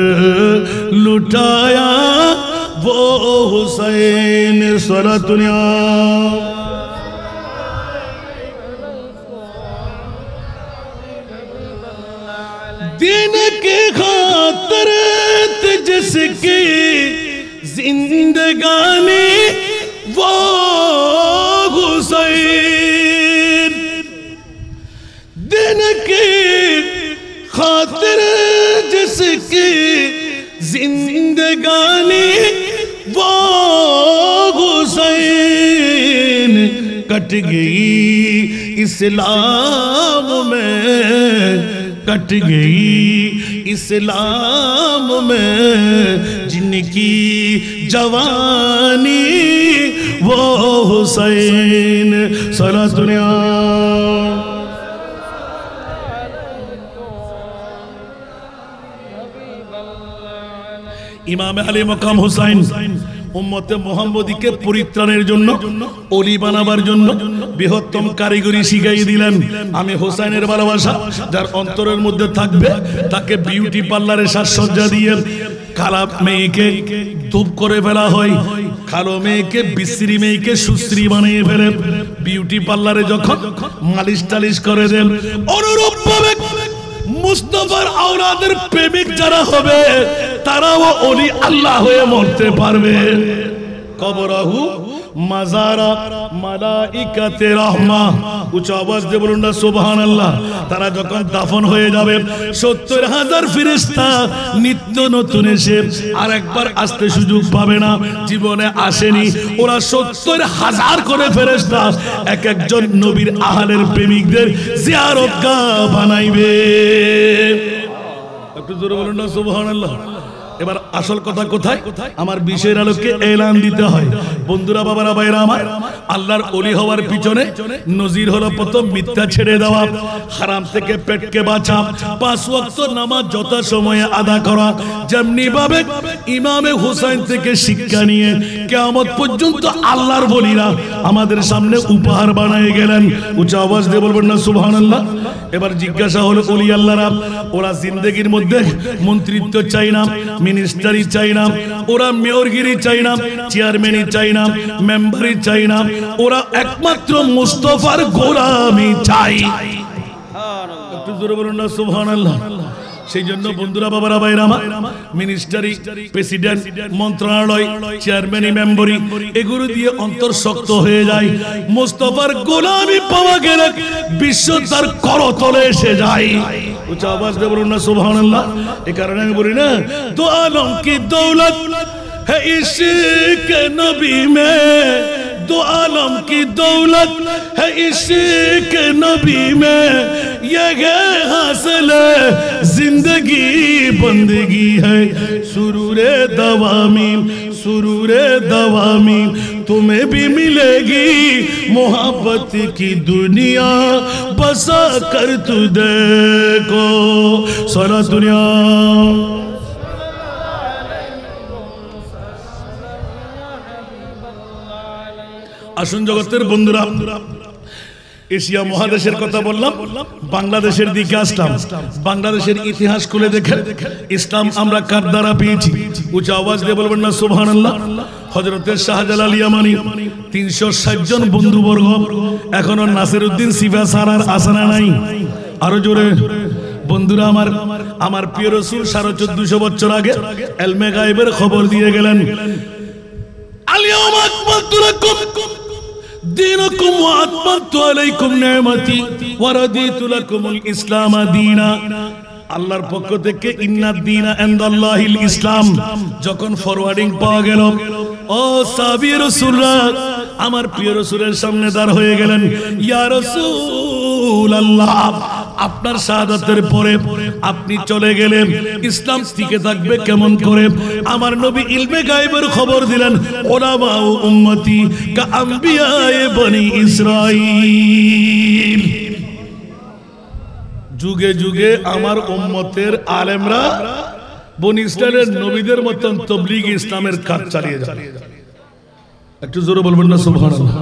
लुटाया वो हुसैन। सलातुन या दिन के खातिर जिसकी जिंदगानी वो हुसैन, दिन की खातिर जिसकी जिंदगानी वो हुसैन, कट गई इस्लाम में, कट गई इस्लाम में जिनकी जवानी वो हुसैन। सलात दुनिया इमाम अली मकाम हुसैन उम्मते मुহাম্মদীকে পরিত্রাণের জন্য ওলি বানাবার জন্য বৃহত্তম কারিগরি শিখিয়ে দিলেন। আমি হোসেনের ভালোবাসা যার অন্তরের মধ্যে থাকবে তাকে বিউটি পার্লারে সাজসজ্জা দিয়ে কালা মেয়েকে ধূপ করে ফেলা হয়, কালো মেয়েকে বিশ্রী মেয়েকে সুশ্রী বানিয়ে ফেলে বিউটি পার্লারে যখন মালিশ টালিশ করে দেন, অনুরূপ ভাবে মুস্তাফার আওলাদের প্রেমিক যারা হবে তারাও ওলি আল্লাহ হয়ে মরতে পারবে। কবরহু মাজারা মালাইকাতে রাহমা, উচ্চ আওয়াজ দিয়ে বলুন না সুবহানাল্লাহ। তারা যখন দাফন হয়ে যাবে ৭০,০০০ ফেরেশতা নিত্য নতুন এসে আর একবার আসতে সুযোগ পাবে না, জীবনে আসেনি। ওরা ৭০,০০০ করে ফেরেশতা এক একজন নবীর আহলের প্রেমিকদের জিয়ারতগাহ বানাইবে। একটু জোরে বলুন না সুবহানাল্লাহ। এবার আসল কথা কোথায়? আমার বিষয়ের আলোকে এলান দিতে হয়। বন্ধুরা, বাবারা, ভাইরা আমার, আল্লাহর ওলি হওয়ার পিছনে নজির হলো প্রথম মিথ্যা ছেড়ে দেওয়া, হারাম থেকে পেটকে বাঁচা, ৫ ওয়াক্ত নামাজ যথা সময়ে আদা করা। যেমনি ভাবে ইমামে হুসাইন থেকে শিক্ষা নিয়ে কিয়ামত পর্যন্ত আল্লাহর ওলিরা আমাদের সামনে উপহার বানিয়ে গেলেন। উচ্চ আওয়াজ দিয়ে বলবেন না সুবহানাল্লাহ। এবার জিজ্ঞাসা হলো ওলি আল্লাহরা ওরা জিন্দেগির মধ্যে মন্ত্রিত্ব চাই না, মিনিস্টারি চাই না, ওরা মেয়রগিরি চাই না, চেয়ারম্যানই চাই না, মেম্বারই চাই না, ওরা একমাত্র মুস্তাফার গোলামি চাই। একটু জোরে বলুন না সুবহানাল্লাহ। সেই জন্য বন্ধুরা, বাবারা, ভাইরা আমার, মিনিস্টারি, প্রেসিডেন্ট, মন্ত্রণালয়, চেয়ারম্যান, মেম্বারি এগুলো দিয়ে অন্তর শক্ত হয়ে যায়। মুস্তাফার গোলামি পাওয়া গেলে বিশ্ব তার করতলে এসে যায়। উচ্চ আওয়াজ দিয়ে বলুন না সুবহানাল্লাহ। এই কারণে আমি বলি না, দো আলম কি দৌলত है इश्क नबी में, दो आलम की दौलत है इश्क नबी में, ये है हासिल जिंदगी बंदगी है सुरूरे दवामी, सुरूरे दवामी तुम्हें भी मिलेगी मोहब्बत की दुनिया बसा कर तू देखो सारा दुनिया। আসুন জগতের বন্ধুরা, এশিয়া মহাদেশের কথা বললাম, বাংলাদেশের দিকে আসলাম। বাংলাদেশের ইতিহাস খুলে দেখে ইসলাম আমরা কার দ্বারা পেয়েছি? উচ্চ আওয়াজ দিয়ে বলবেন না সুবহানাল্লাহ। হযরতের শাহজালাল ইয়ামানি ৩৬০ জন বন্ধুবর্গ, এখনো নাসিরউদ্দিন সিফা সারার আসানা নাই। আরো জোরে বন্ধুরা, আমার প্রিয় রাসূল ১৪৫০ বছর আগে ইলমে গায়বের খবর দিয়ে গেলেন। আল-ইয়াওমা আকমালতু লাকুম দীনাকুম ওয়া আতমামতু আলাইকুম নি'মাতি ওয়া রাদিতু লাকুমুল ইসলাম দীনা। আল্লাহর পক্ষ থেকে ইন্নাদ দীনা ইনদাল্লাহিল ইসলাম যখন ফরওয়ার্ডিং পাওয়া গেল, ও সাহাবী রাসূলরা আমার প্রিয় রাসূলের সামনে দাঁড় হয়ে গেলেন। ইয়া রাসূলুল্লাহ, আপনার শাহাদাতের পরে আপনি চলে গেলেন, ইসলাম টিকে থাকবে কেমন করে? আমার নবী ইলমে গায়বের খবর দিলেন, উলামা উম্মতি কা আম্বিয়ায়ে বনি ইসরাঈল। যুগে যুগে আমার উম্মতের আলেমরা বনি ইসরাইলের নবীদের মতন তাবলীগ ইসলামের কাজ চালিয়ে যাবে। একটু জোরে বলবেন না সুবহানাল্লাহ।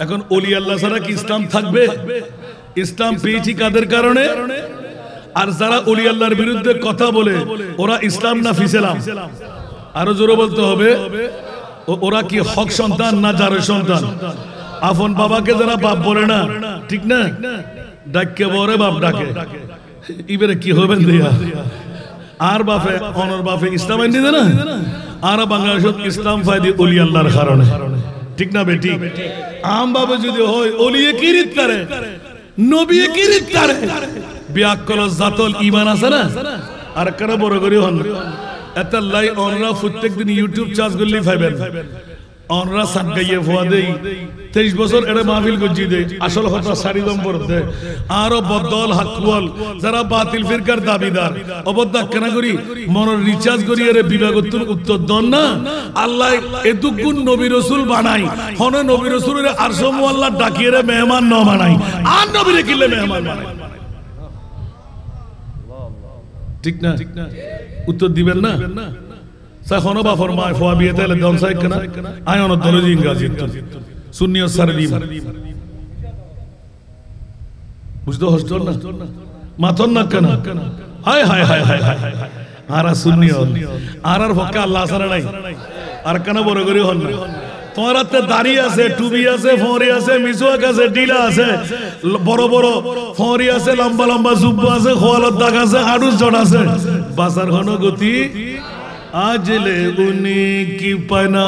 এখন ওলি আল্লাহ ছাড়া কি ইসলাম থাকবে? ইসলাম পেয়েছি কাদের কারণে? আর যারা ওলি আল্লাহর বিরুদ্ধে কথা বলে ওরা ইসলাম না ফিসেলাম? আরো জোরে বলতে হবে, ওরা কি হক সন্তান না জারের সন্তান? আপন বাবাকে যারা বাপ বলে না, ঠিক না, ডাকে বরে বাপ ডাকে, এবারে কি হবেন দিয়া আর বাপে অনর বাপে ইসলাম আইন দিতে না আর বাংলাদেশ ইসলাম ফায়দি অলি আল্লাহর কারণে ঠিক না বেটি আম বাবা যদি হয় অলিয়ে কিরিত করে নবীয়ে কিরিত করে বিয়াক্কল জাতল ঈমান আছে না আর কেন বড় করি হন এত লাই অনরা প্রত্যেকদিন ইউটিউব চার্জ করলে পাইবেন অনরা সাত গাইয়ে ফোয়া দেই 23 বছর এর মাহফিল গজি দে আসল কথা সারি দম পড়তে আর বদল হাকওয়াল যারা বাতিল ফিরকার দাবিদার অবদ্দা কেন করি মনের রিচার্জ করি এর বিভাগতুন উত্তর দন না আল্লাহ এতুকুন নবী রাসূল বানাই হনে নবী রাসূলের আরশ মোয়াল্লা ডাকিয়ে রে মেহমান ন বানাই আর নবীরে কিলে মেহমান বানাই ঠিক না উত্তর দিবেন না সাখনো বা ফরমায় ফোয়া বিয়ে তাইলে দম সাইক না আয়ন দলজি ইংরাজি সুন্নিয় সারলিম বুঝতো হস্টল না মাথন না কেন হায় হায় হায় হায় হায় আরা সুন্নিয় আর ফক্কা আল্লাহ সারা নাই আর কেন বড় করে হন না তোমার হাতে দাড়ি আছে টুপি আছে ফোঁড়ি আছে মিসওয়াক আছে ডিলা আছে বড় বড় ফোঁড়ি আছে লম্বা লম্বা জুব্বা আছে খোয়ালত দাগ আছে হাড়ুস জট আছে বাসার ঘন গতি আজলে উনি কি পানা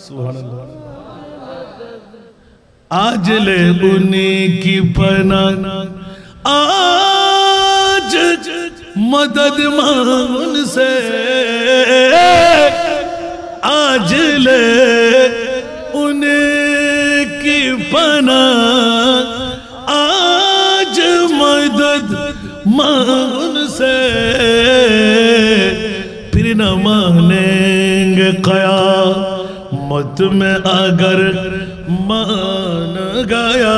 সুবহানাল্লাহ আজলে উনি কি পানা आज मदद मांग से आज ले उनकी पना आज मदद मांग से फिर न मानेंगे क़यामत में अगर मान गया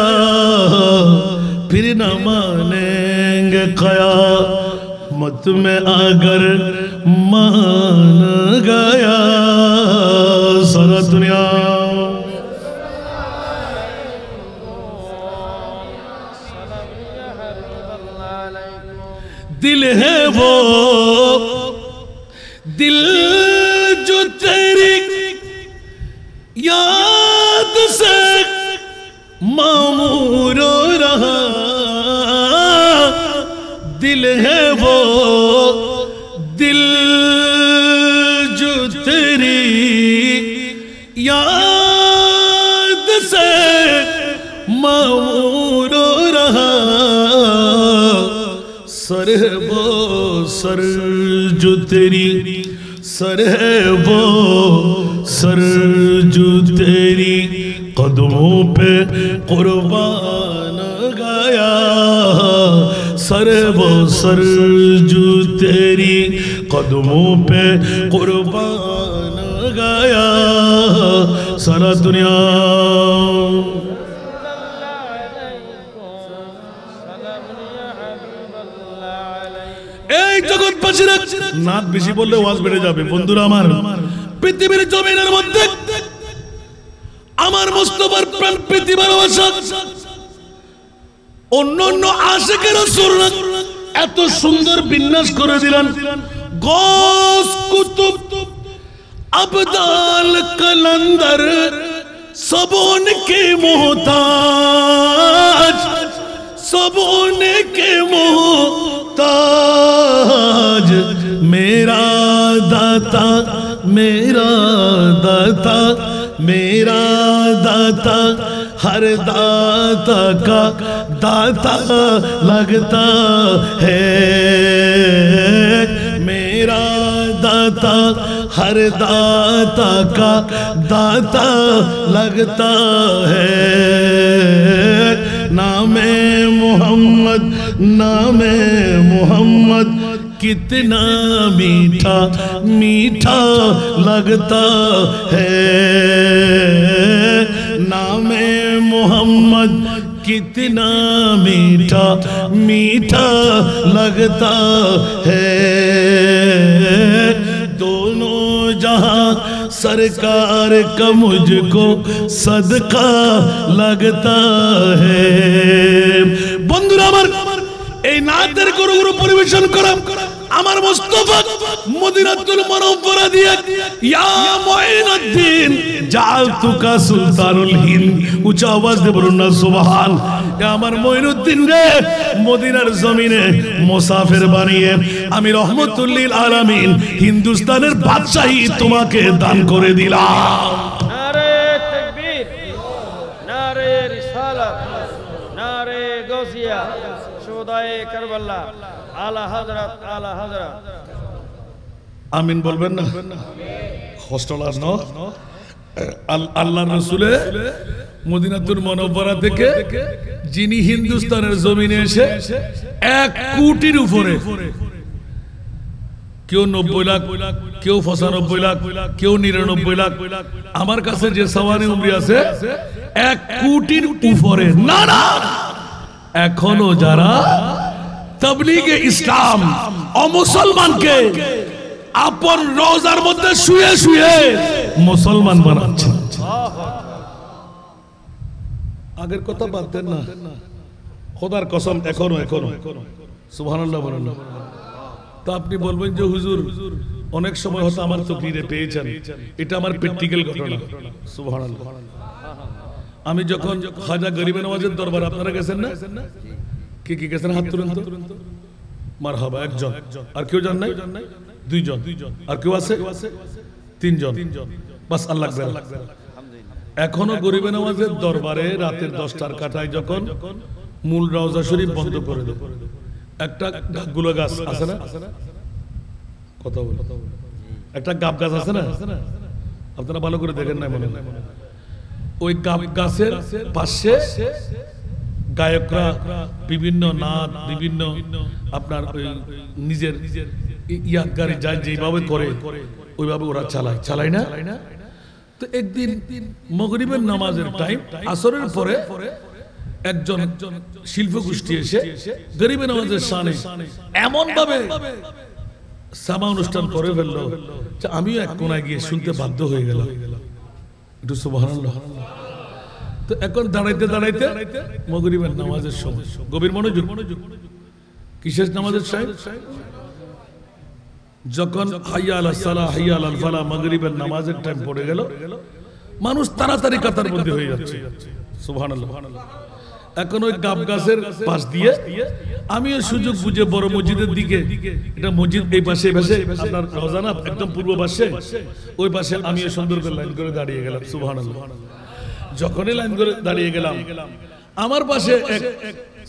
फिर न मानेंगे क़यामत में अगर मान गया सारा दुनिया दिल है वो दिल जो तेरी याद से मामूर रहा दिल है वो दिल जो तेरी याद से मामूर रहा सर है वो सर जो तेरी सर है वो सर जो तेरी कदमों पे कुर्बान गया सर वो सर जो तेरी कदमों पे कुर्बान गया सारा दुनिया এই জগৎবাসীরা নাক বেশি বললে ওয়াজ বেড়ে যাবে বন্ধুরা আমার পৃথিবীর জমিনের মধ্যে আমার মুস্তাফার প্রাণ প্রীতি ভালোবাসা অন্যান্য আশিকের রাসূল এত সুন্দর বিন্যাস করে দিলেন গৌস কুতুব আবদাল কলন্দর सब उनके मोहताज सब उनके मोहताज मेरा दाता मेरा दाता मेरा दाता हर दाता का दाता लगता है मेरा दाता हर दाता का दाता लगता है नामे मोहम्मद कितना मीठा मीठा लगता है नामे मोहम्मद कितना मीठा मीठा लगता है दोनों जहां सरकार का मुझको सदका लगता है বন্ধুরা আমার এই নাতের গুরু গুরু পরিবেশন করা আমার মুস্তাফা মদিনাতুল মুনাওয়ারা দিয়ে ইয়া মুঈনুদ্দিন জাআলতুকা সুলতানুল হিন্দ, উচ্চ আওয়াজ দিয়ে বলুন না সুবহান। আমার মুঈনুদ্দিন রে, মদিনার জমিনে মুসাফির বানিয়ে আমি রহমতুল লিল আলামিন হিন্দুস্তানের বাদশাহী তোমাকে দান করে দিলাম। নারে তাকবীর, নারে রিসালাত, নারে গাউসিয়া, শুহাদায়ে কারবালা, আলা হযরত, আলা হযরত। আমিন বলবেন না? হোস্টেল আর ন আল্লাহর রাসূলে মদিনাতুল মুনাওয়ারা থেকে যিনি হিন্দুস্তানের জমিনে এসে 1 কোটির উপরে, কেউ 90 লাখ, কেউ 95 লাখ, কেউ 99 লাখ, আমার কাছে যে সাওয়ানি উমরি আছে 1 কোটির উপরে। না না, এখনো যারা তাবলীগে ইসলাম অমুসলমানকে আপন রওজার মধ্যে শুয়ে শুয়ে মুসলমান বানাচ্ছে। আগের কথা বাদ দেন না, খোদার কসম এখনো সুবহানাল্লাহ বলেন। তা আপনি বলবেন যে হুজুর অনেক সময় হয়তো আমার তকদিরে পেয়েছেন, এটা আমার প্র্যাকটিক্যাল ঘটনা। সুবহানাল্লাহ। আমি যখন খাজা গরিবে নওয়াজের দরবার, আপনারা গেছেন না? কে কি গেছেন? হাত তুলুন তো। মারহাবা, একজন। আর কেউ জান নাই? 2 জন। আর কেউ আছে? 3 জন। বাস, আল্লাহ আকবার। এখনো গরিবে নওয়াজের দরবারে রাতের 10টার কাটায় যখন মূল রওজা শরীফ বন্ধ করে দেয়, একটা গাছগুলো গাছ আছে না? কথা বল। একটা গাব গাছ আছে না? আপনারা ভালো করে দেখেন না মনে হয়। ওই গাব গাছের পাশে গায়করা বিভিন্ন নাচ, বিভিন্ন আপনার নিজের ইয়াদগারি যায় যেভাবে করে ওইভাবে ওরা চালায় না? তো একদিন মাগরিবের নামাজের টাইম, আসরের পরে একজন শিল্প গোষ্ঠী এসে গরিবে নওয়াজের শানে এমন ভাবে সামা অনুষ্ঠান করে ফেললো যে আমিও এক কোনায় গিয়ে শুনতে বাধ্য হয়ে গেলাম। একটু সুবহানাল্লাহ। তো এখন দাঁড়াইতে দাঁড়াইতে মাগরিবের নামাজের সময়, গভীর মনোযোগ, কিসের নামাজের টাইম? যখন হাইয়া আলাস সালাহ, হাইয়া আলাল ফালাহ, মাগরিবের নামাজের টাইম পড়ে গেল, মানুষ তাড়াতাড়ি কাতার মধ্যে হয়ে যাচ্ছে। সুবহানাল্লাহ। এখন ওই গাব গাছের পাশ দিয়ে আমিও সুযোগ বুঝে বড় মসজিদের দিকে, এটা মসজিদ এই পাশে, আপনার রওজা একদম পূর্ব পাশে, ওই পাশে আমিও সুন্দর করে লাইন করে দাঁড়িয়ে গেলাম। সুবহানাল্লাহ। যখনই লাইন করে দাঁড়িয়ে গেলাম, আমার পাশে এক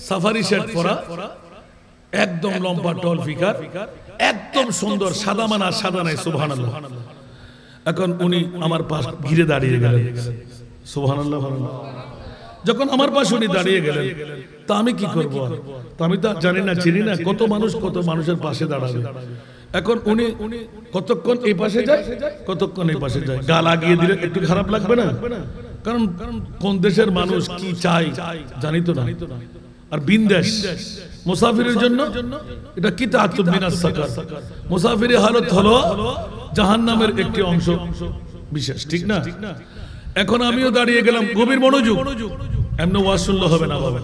সাফারি সেট পরা, একদম লম্বা টল ফিগার, একদম সুন্দর, সাদা মানা সাদা নাই। সুবহানাল্লাহ। এখন উনি আমার পাশ ঘিরে দাঁড়িয়ে গেলেন। সুবহানাল্লাহ। যখন আমার পাশে উনি দাঁড়িয়ে গেলেন, তা আমি কি করবো? তা আমি তো জানি না, চিনি না, কত মানুষের পাশে দাঁড়াবে। এখন উনি কতক্ষণ এই পাশে যায়, কতক্ষণ এই পাশে যায়। গা লাগিয়ে দিলে একটু খারাপ লাগবে না? কারণ কোন দেশের মানুষ কি চাই জানি তো না। আর বিন্দেশ মুসাফিরের জন্য এটা কিতাতুম মিনাস সাকার, মুসাফিরের হালত হলো জাহান্নামের একটি অংশ বিশেষ, ঠিক না? এখন আমিও দাঁড়িয়ে গেলাম, গভীর মনোযোগ, এমনি ওয়াজ শুনলে হবে না বাবা।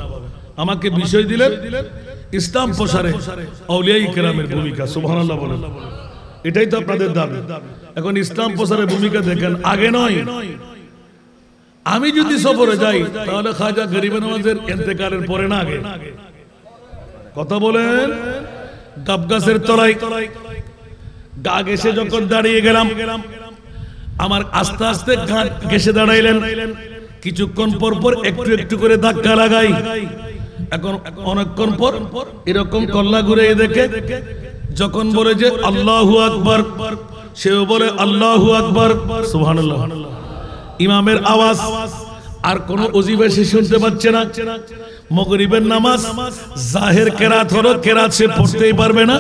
আমাকে বিষয় দিলেন ইসলাম প্রসারে আউলিয়া ইকরামের ভূমিকা। সুবহানাল্লাহ বলেন। এটাই তো আপনাদের দাবি। এখন ইসলাম প্রসারের ভূমিকা দেখেন, আগে নয়। আমি যদি সফরে যাই তাহলে খাজা গরিবে নওয়াজের ইন্তেকালের পরে না আগে? কথা বলেন। গাব গাছের তলায় গা ঘেঁষে যখন দাঁড়িয়ে গেলাম, আমার আস্তে আস্তে ঘেঁষে দাঁড়াইলেন। কিছুক্ষণ পর পর একটু একটু করে ধাক্কা লাগাই। এখন অনেকক্ষণ পর এরকম কল্লা ঘুরে দেখে যখন বলে যে আল্লাহু আকবার, সেও বলে আল্লাহু আকবার। সুবহানাল্লাহ। ইমামের আওয়াজ আর কোন ওজিফা সে শুনতে পাচ্ছে না। মাগরিবের নামাজ জাহের কেরাত হলো, কেরাত সে পড়তেই পারবে না,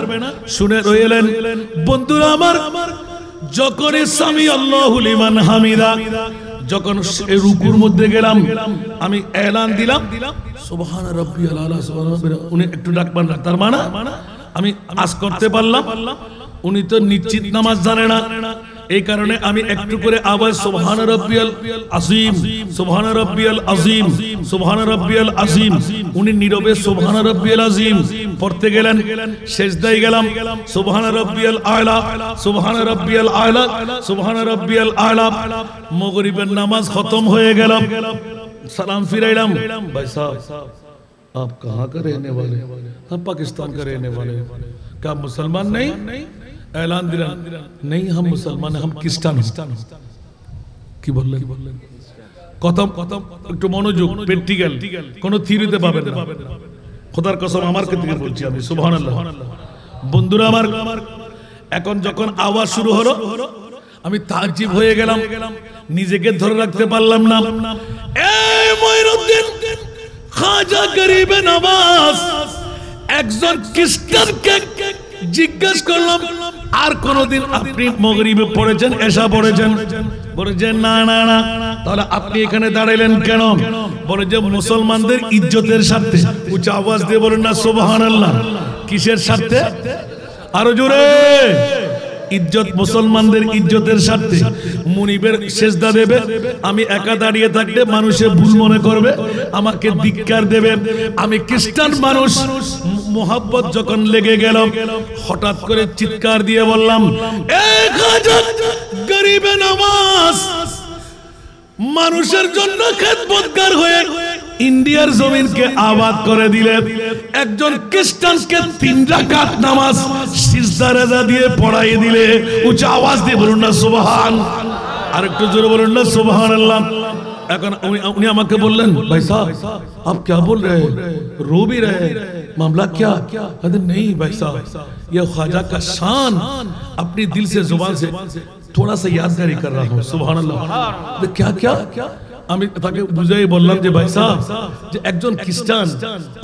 শুনে রইলেন। বন্ধুরা আমার, যখন সামি আল্লাহু লিমান হামিদা, যখন রুকুর মধ্যে গেলাম, আমি এলান দিলাম সুবহান রাব্বিয়াল আলা, সুবহান রাব্বিল। উনি একটু ডাকবেন না, তার মানে আমি আজ করতে পারলাম। উনি তো নিশ্চিত নামাজ জানে না, এই কারণে আমি একটু করে আওয়াজ সুবহান রাব্বিয়াল আযীম, সুবহান রাব্বিয়াল আযীম, সুবহান রাব্বিয়াল আযীম। উনি নীরবে সুবহান রাব্বিয়াল আযীম পড়তে গেলেন, সেজদায় গেলাম, সুবহানা রাব্বিয়াল আলা, সুবহানা রাব্বিয়াল আলা, সুবহানা রাব্বিয়াল আলা। মাগরিবের নামাজ খতম হয়ে গেল, সালাম ফিরাইলাম, ভাই সাহেব आप कहाँ का रहने वाले? हम पाकिस्तान का रहने वाले। क्या आप मुसलमान नहीं? ऐलान दिला, नहीं हम मुसलमान हैं, हम क्रिश्चियन हैं। কি বললেন? কতম একটু মনোযোগ, প্র্যাকটিক্যাল, কোনো থিওরিতে পাবেন না। খোদার কসম আমার ক্ষেত্রে বলছি আমি, সুবহানাল্লাহ। বন্ধুরা আমার, এখন যখন আওয়াজ শুরু হলো আমি তাজ্জুব হয়ে গেলাম, নিজেকে ধরে রাখতে পারলাম না। এই মঈনুদ্দিন খাজা গরিবে নওয়াজ একজন খ্রিস্টানকে জিজ্ঞেস করলাম, আর কোনদিন আপনি মাগরিবে পড়েছেন, এশা পড়েছেন? বলে যে না না না। তাহলে আপনি এখানে দাঁড়াইলেন কেন? বলে যে মুসলমানদের ইজ্জতের স্বার্থে। উচ্চ আওয়াজ দিয়ে বলেন না সুবহানাল্লাহ। কিসের স্বার্থে? আরো জোরে। ইজ্জত, মুসলমানদের ইজ্জতের স্বার্থে। মুনিবের সেজদা দেবে, আমি একা দাঁড়িয়ে থাকলে মানুষে ভুল মনে করবে, আমাকে ধিক্কার দেবে। আমি খ্রিস্টান মানুষ, মোহাব্বত যখন লেগে গেল হঠাৎ করে চিৎকার দিয়ে বললাম, এই খাজা গরিবে নওয়াজ মানুষের জন্য খেদমতগার হয়ে ইন্ডিয়ার জমিনকে আবাদ করে দিলেন। একজন খ্রিস্টানকে 3 রাকাত নামাজ সিজদা রেজা দিয়ে পড়াই দিলে। উচ্চ আওয়াজ দিয়ে বলুন না সুবহান। আর একটু জোরে বলুন না সুবহানাল্লাহ। এখন উনি আমাকে বললেন, ভাই সাहब आप क्या बोल रहे हैं? रो भी रहे हैं, मामला क्या? कहते नहीं भाई साहब, ये ख्वाजा का शान अपनी दिल से, जुबान से थोड़ा सा यादगारी कर रहा हूँ। सुबहानाल्लाह। क्या क्या? আমি তাকে বুঝাই বললাম যে ভাই সাহেব, যে একজন খ্রিস্টান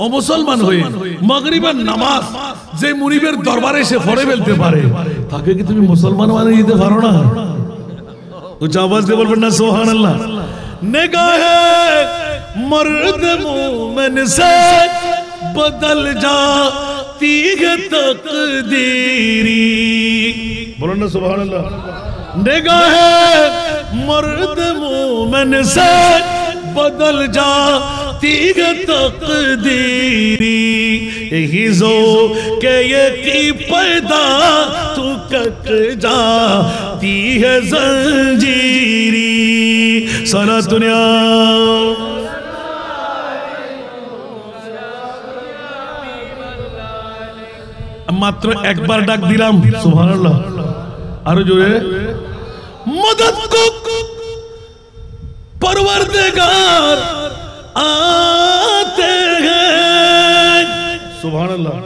অমুসলমান হয়ে মাগরিবের নামাজ যে মুনিবের দরবারে এসে পড়ে ফেলতে পারে, তাকে কি তুমি মুসলমান বানিয়ে দিতে পারো না? উচ্চ আওয়াজ দিয়ে বলবেন না সুবহানাল্লাহ। নিগাহে মর্দ মুমিন সে বদল জাতি है तकदीरी। বলুন না সুবহানাল্লাহ। निगाहे मर्द मोमिन से बदल जाती है तकदीरी। यही जो के ये की पैदा तू कट जाती है जंजीरी। सारा दुनिया मात्र একবার ডাক দিলাম, সুবহানাল্লাহ। আরো জোরে। मदद को परवरदिगार आते हैं। सुभान अल्लाह।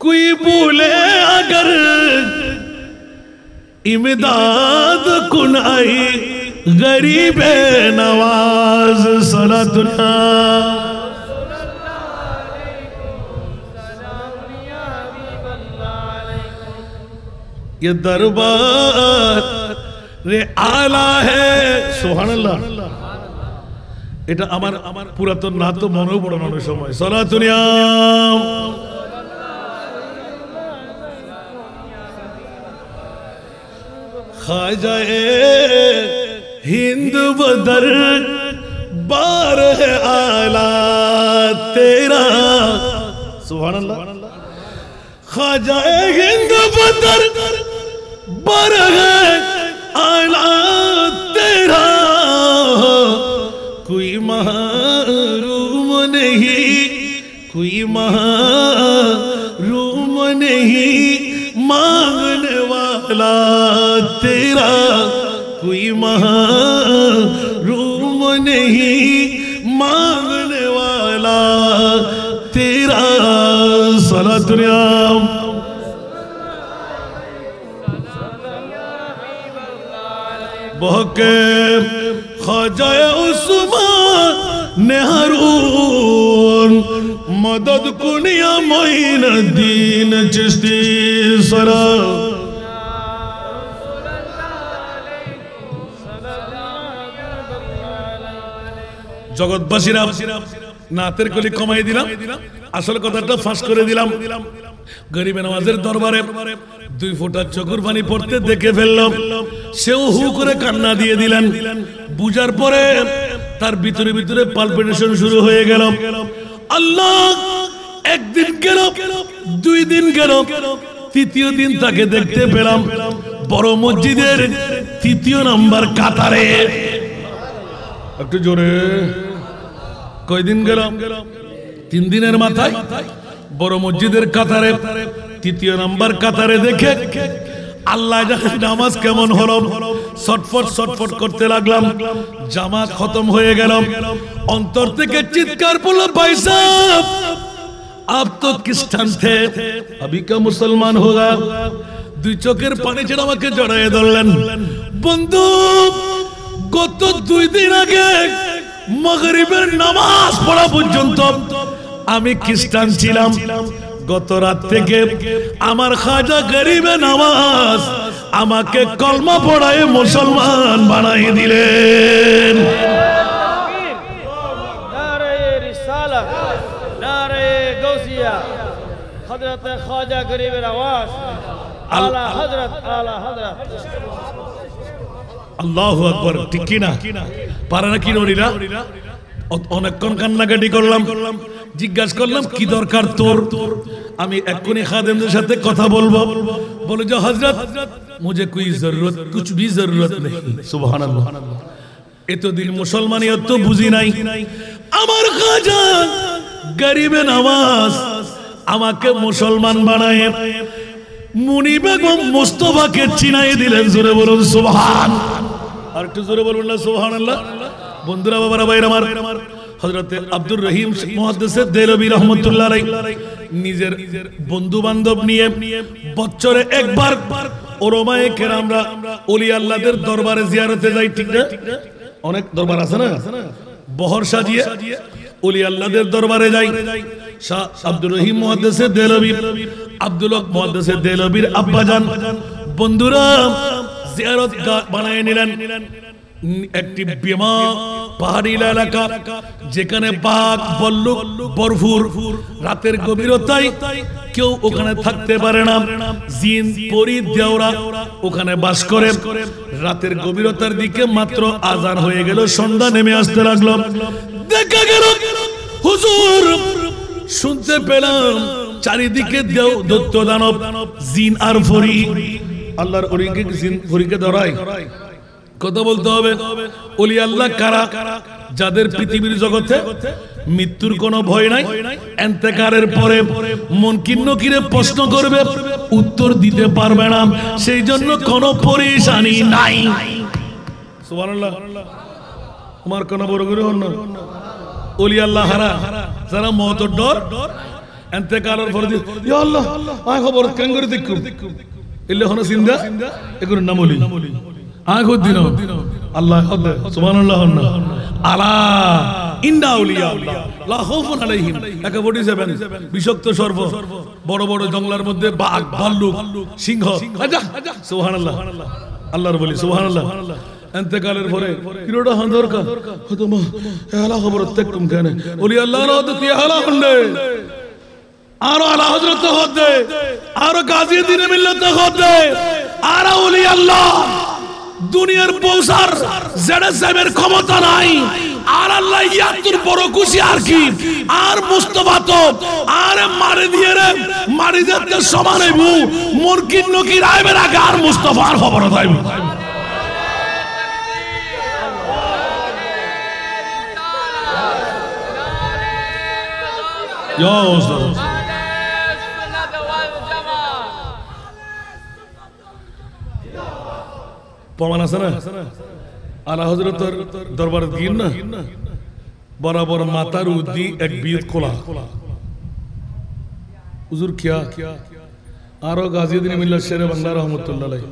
कोई बोले अगर इमदाद कुन आई गरीब नवाज सलातुल्लाह। ये दरबार रे आला है। सुबहानाल्लाह। এটা আমার পুরাতন না তো মনেও পড়ে না সময়। সালাতুনিয়া খাজায়ে हिंद बदर बार है आला तेरा। सुबहानअल्लाह। ख्वाजाए हिंद बदर बार है आला तेरा। कोई महरूम नहीं, कोई महरूम नहीं मांगने वाला तेरा। कोई महरूम नहीं मांगने वाला तेरा। सलातुनिया बहके ख्वाजाए उस्मान नेहरून मदद कुनिया मोइनुद्दीन चिश्ती सरा। জগৎবাসীরা নাতের কলি কমাই দিলাম, আসল কথাটা ফাঁস করে দিলাম। গরিবে নওয়াজের দরবারে 2 ফোঁটা চোখের পানি পড়তে দেখে ফেললাম। সেও হু করে কান্না দিয়ে দিলেন। বুঝার পরে তার ভিতরে ভিতরে পালপিটেশন শুরু হয়ে গেল। আল্লাহ একদিন গেল, 2 দিন গেল, 3য় দিন তাকে দেখতে পেলাম বড় মসজিদের 3য় নাম্বার কাতারে। একটু জোরে। কয়দিন গেল? 3 দিনের মাথায় বড় মসজিদের কাতারে 3য় নাম্বার কাতারে দেখে আল্লাহ জানে নামাজ কেমন হলো, ছটফট ছটফট করতে লাগলাম। জামাত খতম হয়ে গেল, অন্তর থেকে চিৎকার পড়লো, ভাই সাহেব আপ তো খ্রিস্টান থে अभी क्या মুসলমান হোগা। 2 চোখের পানি ছেড়ে আমাকে জড়ায়ে ধরলেন। বন্ধু, গত 2 দিন আগে মাগরিবের নামাজ পড়া পর্যন্ত আমি খ্রিস্টান ছিলাম। গত রাত থেকে আমার খাজা গরিবে নামাজ আমাকে কলমা পড়ায় মুসলমান বানাই দিলেন। নারে রিসালাত, নারে গাউসিয়া, হযরত খাজা গরিবের আওয়াজ, আলা হযরত, আলা হযরত। আল্লাহু আকবার। ঠিক কি না? পারে না কি নরিরা? অনেকক্ষণ কান্নাকাটি করলাম, জিজ্ঞাসা করলাম কি দরকার তোর? আমি এক্ষুনি খাদেমদের সাথে কথা বলবো। বলে যে হযরত মুঝে কোई जरूरत, कुछ भी जरूरत नहीं। সুবহানাল্লাহ। এতদিন মুসলমানিয়ত তো বুঝি নাই। আমার খাজা গরিবে নামাজ আমাকে মুসলমান বানায় মুনি বেগম মুস্তাফাকে চিনাই দিলেন। জোরে বলুন সুবহান। আর একটু জোরে বলুন না সুবহানাল্লাহ। বন্ধুরা, বাবারা, ভাইরা আমার, হযরত আব্দুর রহিম মুহাদ্দিস দেলবি রাহমাতুল্লাহ আলাইহি নিজের বন্ধু বান্ধব নিয়ে বছরে একবার ওলামায়ে কেরামরা ওলি আল্লাহদের দরবারে জিয়ারতে যাই। ঠিক না? অনেক দরবার আছে না, বহর সাজিয়ে ওলি আল্লাহদের দরবারে যাই। শাহ আব্দুর রহিম মুহাদ্দিস দেলবি, আব্দুল হক মুহাদ্দিস দেলবির আব্বাজান বন্ধুরা জিয়ারত বানায় নিলেন একটি বিমা পাহাড়ি এলাকা, যেখানে বাঘ বল্লুক ভরপুর। রাতের গভীরতায় কেউ ওখানে থাকতে পারে না, জিন পরি দেওরা ওখানে বাস করে। রাতের গভীরতার দিকে মাত্র আজান হয়ে গেল, সন্ধ্যা নেমে আসতে লাগলো। দেখা গেল হুজুর, শুনতে পেলাম চারিদিকে দৈত্য দানব, জিন আর পরি। আল্লাহর ওলিকে জিন পরিকে ধরায়। কথা বলতে হবে, ওলি আল্লাহ কারা? যাদের পৃথিবীর জগতে মৃত্যুর কোনো ভয় নাই, ইন্তেকালের পরে মুনকির নকিরে প্রশ্ন করবে, উত্তর দিতে পারবে না, সেই জন্য কোনো পরেশানি নাই। সুবহানাল্লাহ। তোমার কোন বড় করে হন না ওলি আল্লাহ হারা, যারা মওতের ডর, ইন্তেকালের পরে ইয়া আল্লাহ আয় খবর কেন করে দেখু এলে হন জিন্দা এগুলোর নাম ওলি। আগ দিন আল্লাহ সুবহানাল্লাহ। আলা ইন্না আউলিয়া আল্লাহ লা খাউফুন আলাইহিম। একা 47 বিষাক্ত সর্প, বড় বড় জঙ্গলের মধ্যে বাঘ, ভাল্লুক, সিংহ। সুবহানাল্লাহ। আল্লাহর বলি সুবহানাল্লাহ। ইন্তেকালের পরে কিরোটা হাঁদর কা খতমা এলা খবর তেকুম কেন ওলি আল্লাহ রাত তিহালা হন্ডে আর আলা হযরত হদে আর গাজী দিন মিল্লাত হদে আর ওলি আল্লাহ দুনিয়ার পৌঁছার জেডে সাহেবের ক্ষমতা নাই। আর আল্লাহ ইয়াতুর বড় খুশি আর কি, আর মুস্তাফা তো আর মারি দিয়ে রে মারি যেতে সমান হইব। মুনকির নকির আইবের আগে আর মুস্তাফার খবর হইব। প্রমাণ আছে না? আলা হযরতের দরবারে গিয়ে না বরাবর মাথার উদ্দি এক বিয়ত খোলা হুজুর কিয়া আরো গাজীউদ্দিন মিল্লাত শেরে বাংলা রহমাতুল্লাহ আলাইহি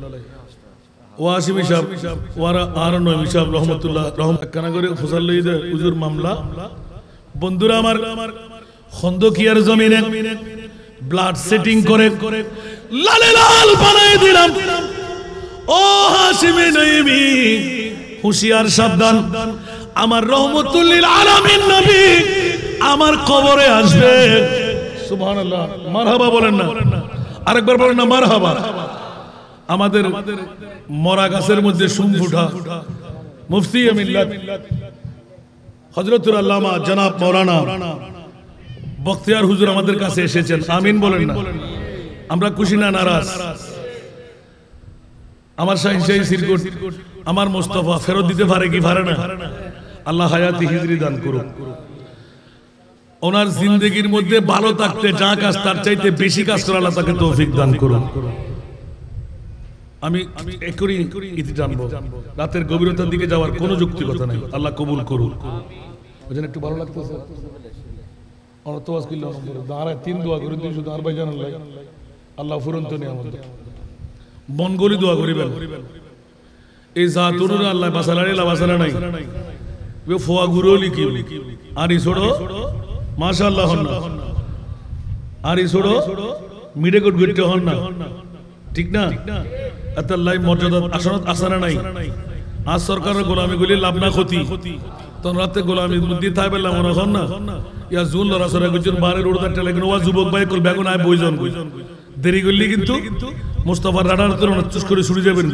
ওয়াসিম সাহেব ওয়ারা আর নয় সাহেব রহমাতুল্লাহ কানা করে ফসল লই দে হুজুর মামলা। বন্ধুরা আমার, খন্দকিয়ার জমিনে ব্লাড সেটিং করে লালে লাল বানাই দিলাম। ও হাশিমি নবী হুশিয়ার সাবধান, আমার রহমতুল লিল আলামিন নবী আমার কবরে আসবে। সুবহানাল্লাহ। মারহাবা বলেন না, আরেকবার বলেন না মারহাবা। আমাদের মরা গাছের মধ্যে সুম ফুটা মুফতি মিল্লাত হযরতুল আল্লামা জনাব মাওলানা বখতিয়ার হুজুর আমাদের কাছে এসেছেন, আমিন বলেন না। আমরা খুশি না নারাজ? আমার শাহিন শাহী সিরকুট, আমার মোস্তফা ফেরত দিতে পারে কি পারে না? আল্লাহ হায়াতি হিজরি দান করুন। ওনার জিন্দগির মধ্যে ভালো থাকতে যা কাজ তার চাইতে বেশি কাজ করে আল্লাহ তাকে তৌফিক দান করুন। আমি একই ইতি জানবো, রাতের গভীরতার দিকে যাওয়ার কোনো যুক্তিকতা নাই। আল্লাহ কবুল করুন। বুঝলেন, একটু ভালো লাগতেছে। তিন দোয়া করে দিন শুধু, আর ভাই জানাল আল্লাহ ফুরন্ত নেই আমাদের মন গলি দোয়া করিবেন। এই জাতুর আল্লাহ বাসালা বাসালা নাই, ফোয়া ঘুরো লিখি আর ই ছোড়ো মাশাআল্লাহ হন না, আর ই ছোড়ো মিডে কোট গড়তে হন না, ঠিক না? আল্লাহ মর্যাদা আসনত আসানা নাই। আজ সরকারের গোলামি গুলি লাভ না ক্ষতি, তখন রাতে গোলামি বুদ্ধি থাই পেলাম মনে হন না। ইয়া জুন লড়া সরা গুজন বারে রোড তার টেলে ওয়া যুবক ভাই কল বেগুন আয় বইজন দেরি করলি কিন্তু মুস্তাফার রাডার তো চুস করে ছুড়ে যাবেন।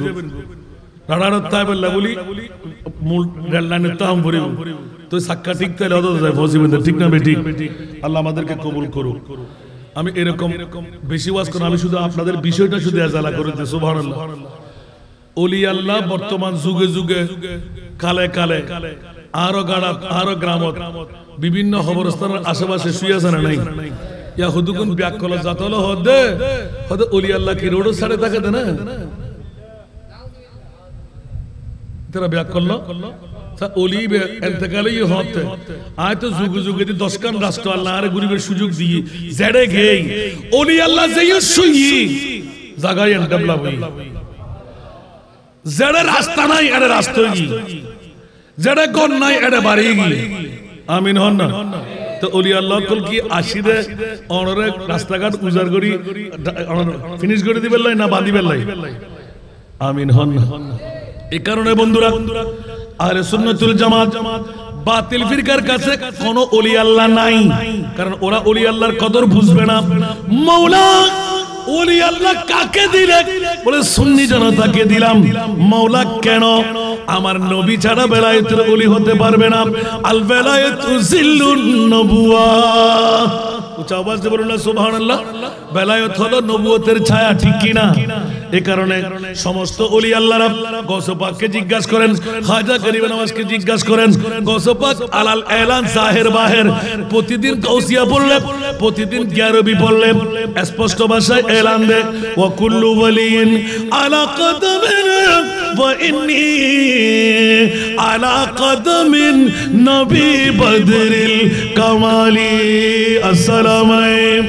রাডার তাই পেলা বলি মূল রেল লাইনের তাম ভরিব তো সাক্কা ঠিক তাইলে হতো যায় ফজিবেন, ঠিক না বেটি? আল্লাহ আমাদেরকে কবুল করুক। আমি এরকম বেশি ওয়াজ করব, আমি শুধু আপনাদের বিষয়টা শুধু এজালা করে দিই। সুবহানাল্লাহ। ওলি আল্লাহ বর্তমান যুগে যুগে কালে কালে আরো গাড়া আরো গ্রামত বিভিন্ন খবরস্থানের আশেপাশে শুয়ে আছে না নাই? ইয়া হুদুকুন ব্যাকল জাতল হদে হদে ওলি আল্লাহ কি রোড সাড়ে থাকে না তেরা ব্যাকল ওলি এতেকালে হতে আয় তো যুগে যুগে 10 কান রাষ্ট্র আল্লাহ আর গরিবের সুযোগ দিয়ে জেড়ে গেই ওলি আল্লাহ যেই শুই জায়গায় ডেভেলপ হই জেড়ে রাস্তা নাই আরে রাস্তা কি জেড়ে কোন নাই আরে বাড়ি গি আমিন হন না। তো ওলি আল্লাহ কল কি আশিরে অনরে রাস্তাঘাট উজার করি ফিনিশ করে দিবেন না বাঁধিবেন লাই আমিন হন না। এই কারণে বন্ধুরা আহলে সুন্নাতুল জামাত বাতিল ফিরকার কাছে কোনো ওলি আল্লাহ নাই, কারণ ওরা ওলি আল্লাহর কদর বুঝবে না। মাওলা ওলি আল্লাহ কাকে দিলেন? বলে সুন্নি জনতাকে দিলাম। মাওলা কেন? আমার নবী ছাড়া বেলায়েতের ওলি হতে পারবে না। আল বেলায়েতু জিল্লুন নবুয়া। উচ্চ আওয়াজ দিয়ে বলুন না সুবহানাল্লাহ। বেলায়েত হলো নবুয়তের ছায়া, ঠিক কি না? এই কারণে সমস্ত ওলি আল্লাহরা গৌসে পাককে জিজ্ঞাসা করেন, খাজা গরিব নওয়াজকে জিজ্ঞাসা করেন, গৌসে পাক আলাল এলান জাহির বাহির প্রতিদিন গাউসিয়া পড়লে, প্রতিদিন গিয়ারবি পড়লে স্পষ্ট ভাষায় এলান দেয়, ওয়া কুল্লু ওয়ালিন আলা কদমিন ওয়া ইন্নী আলা কদমিন নবী বদরিল কামালি। আসসালামু আলাইকুম।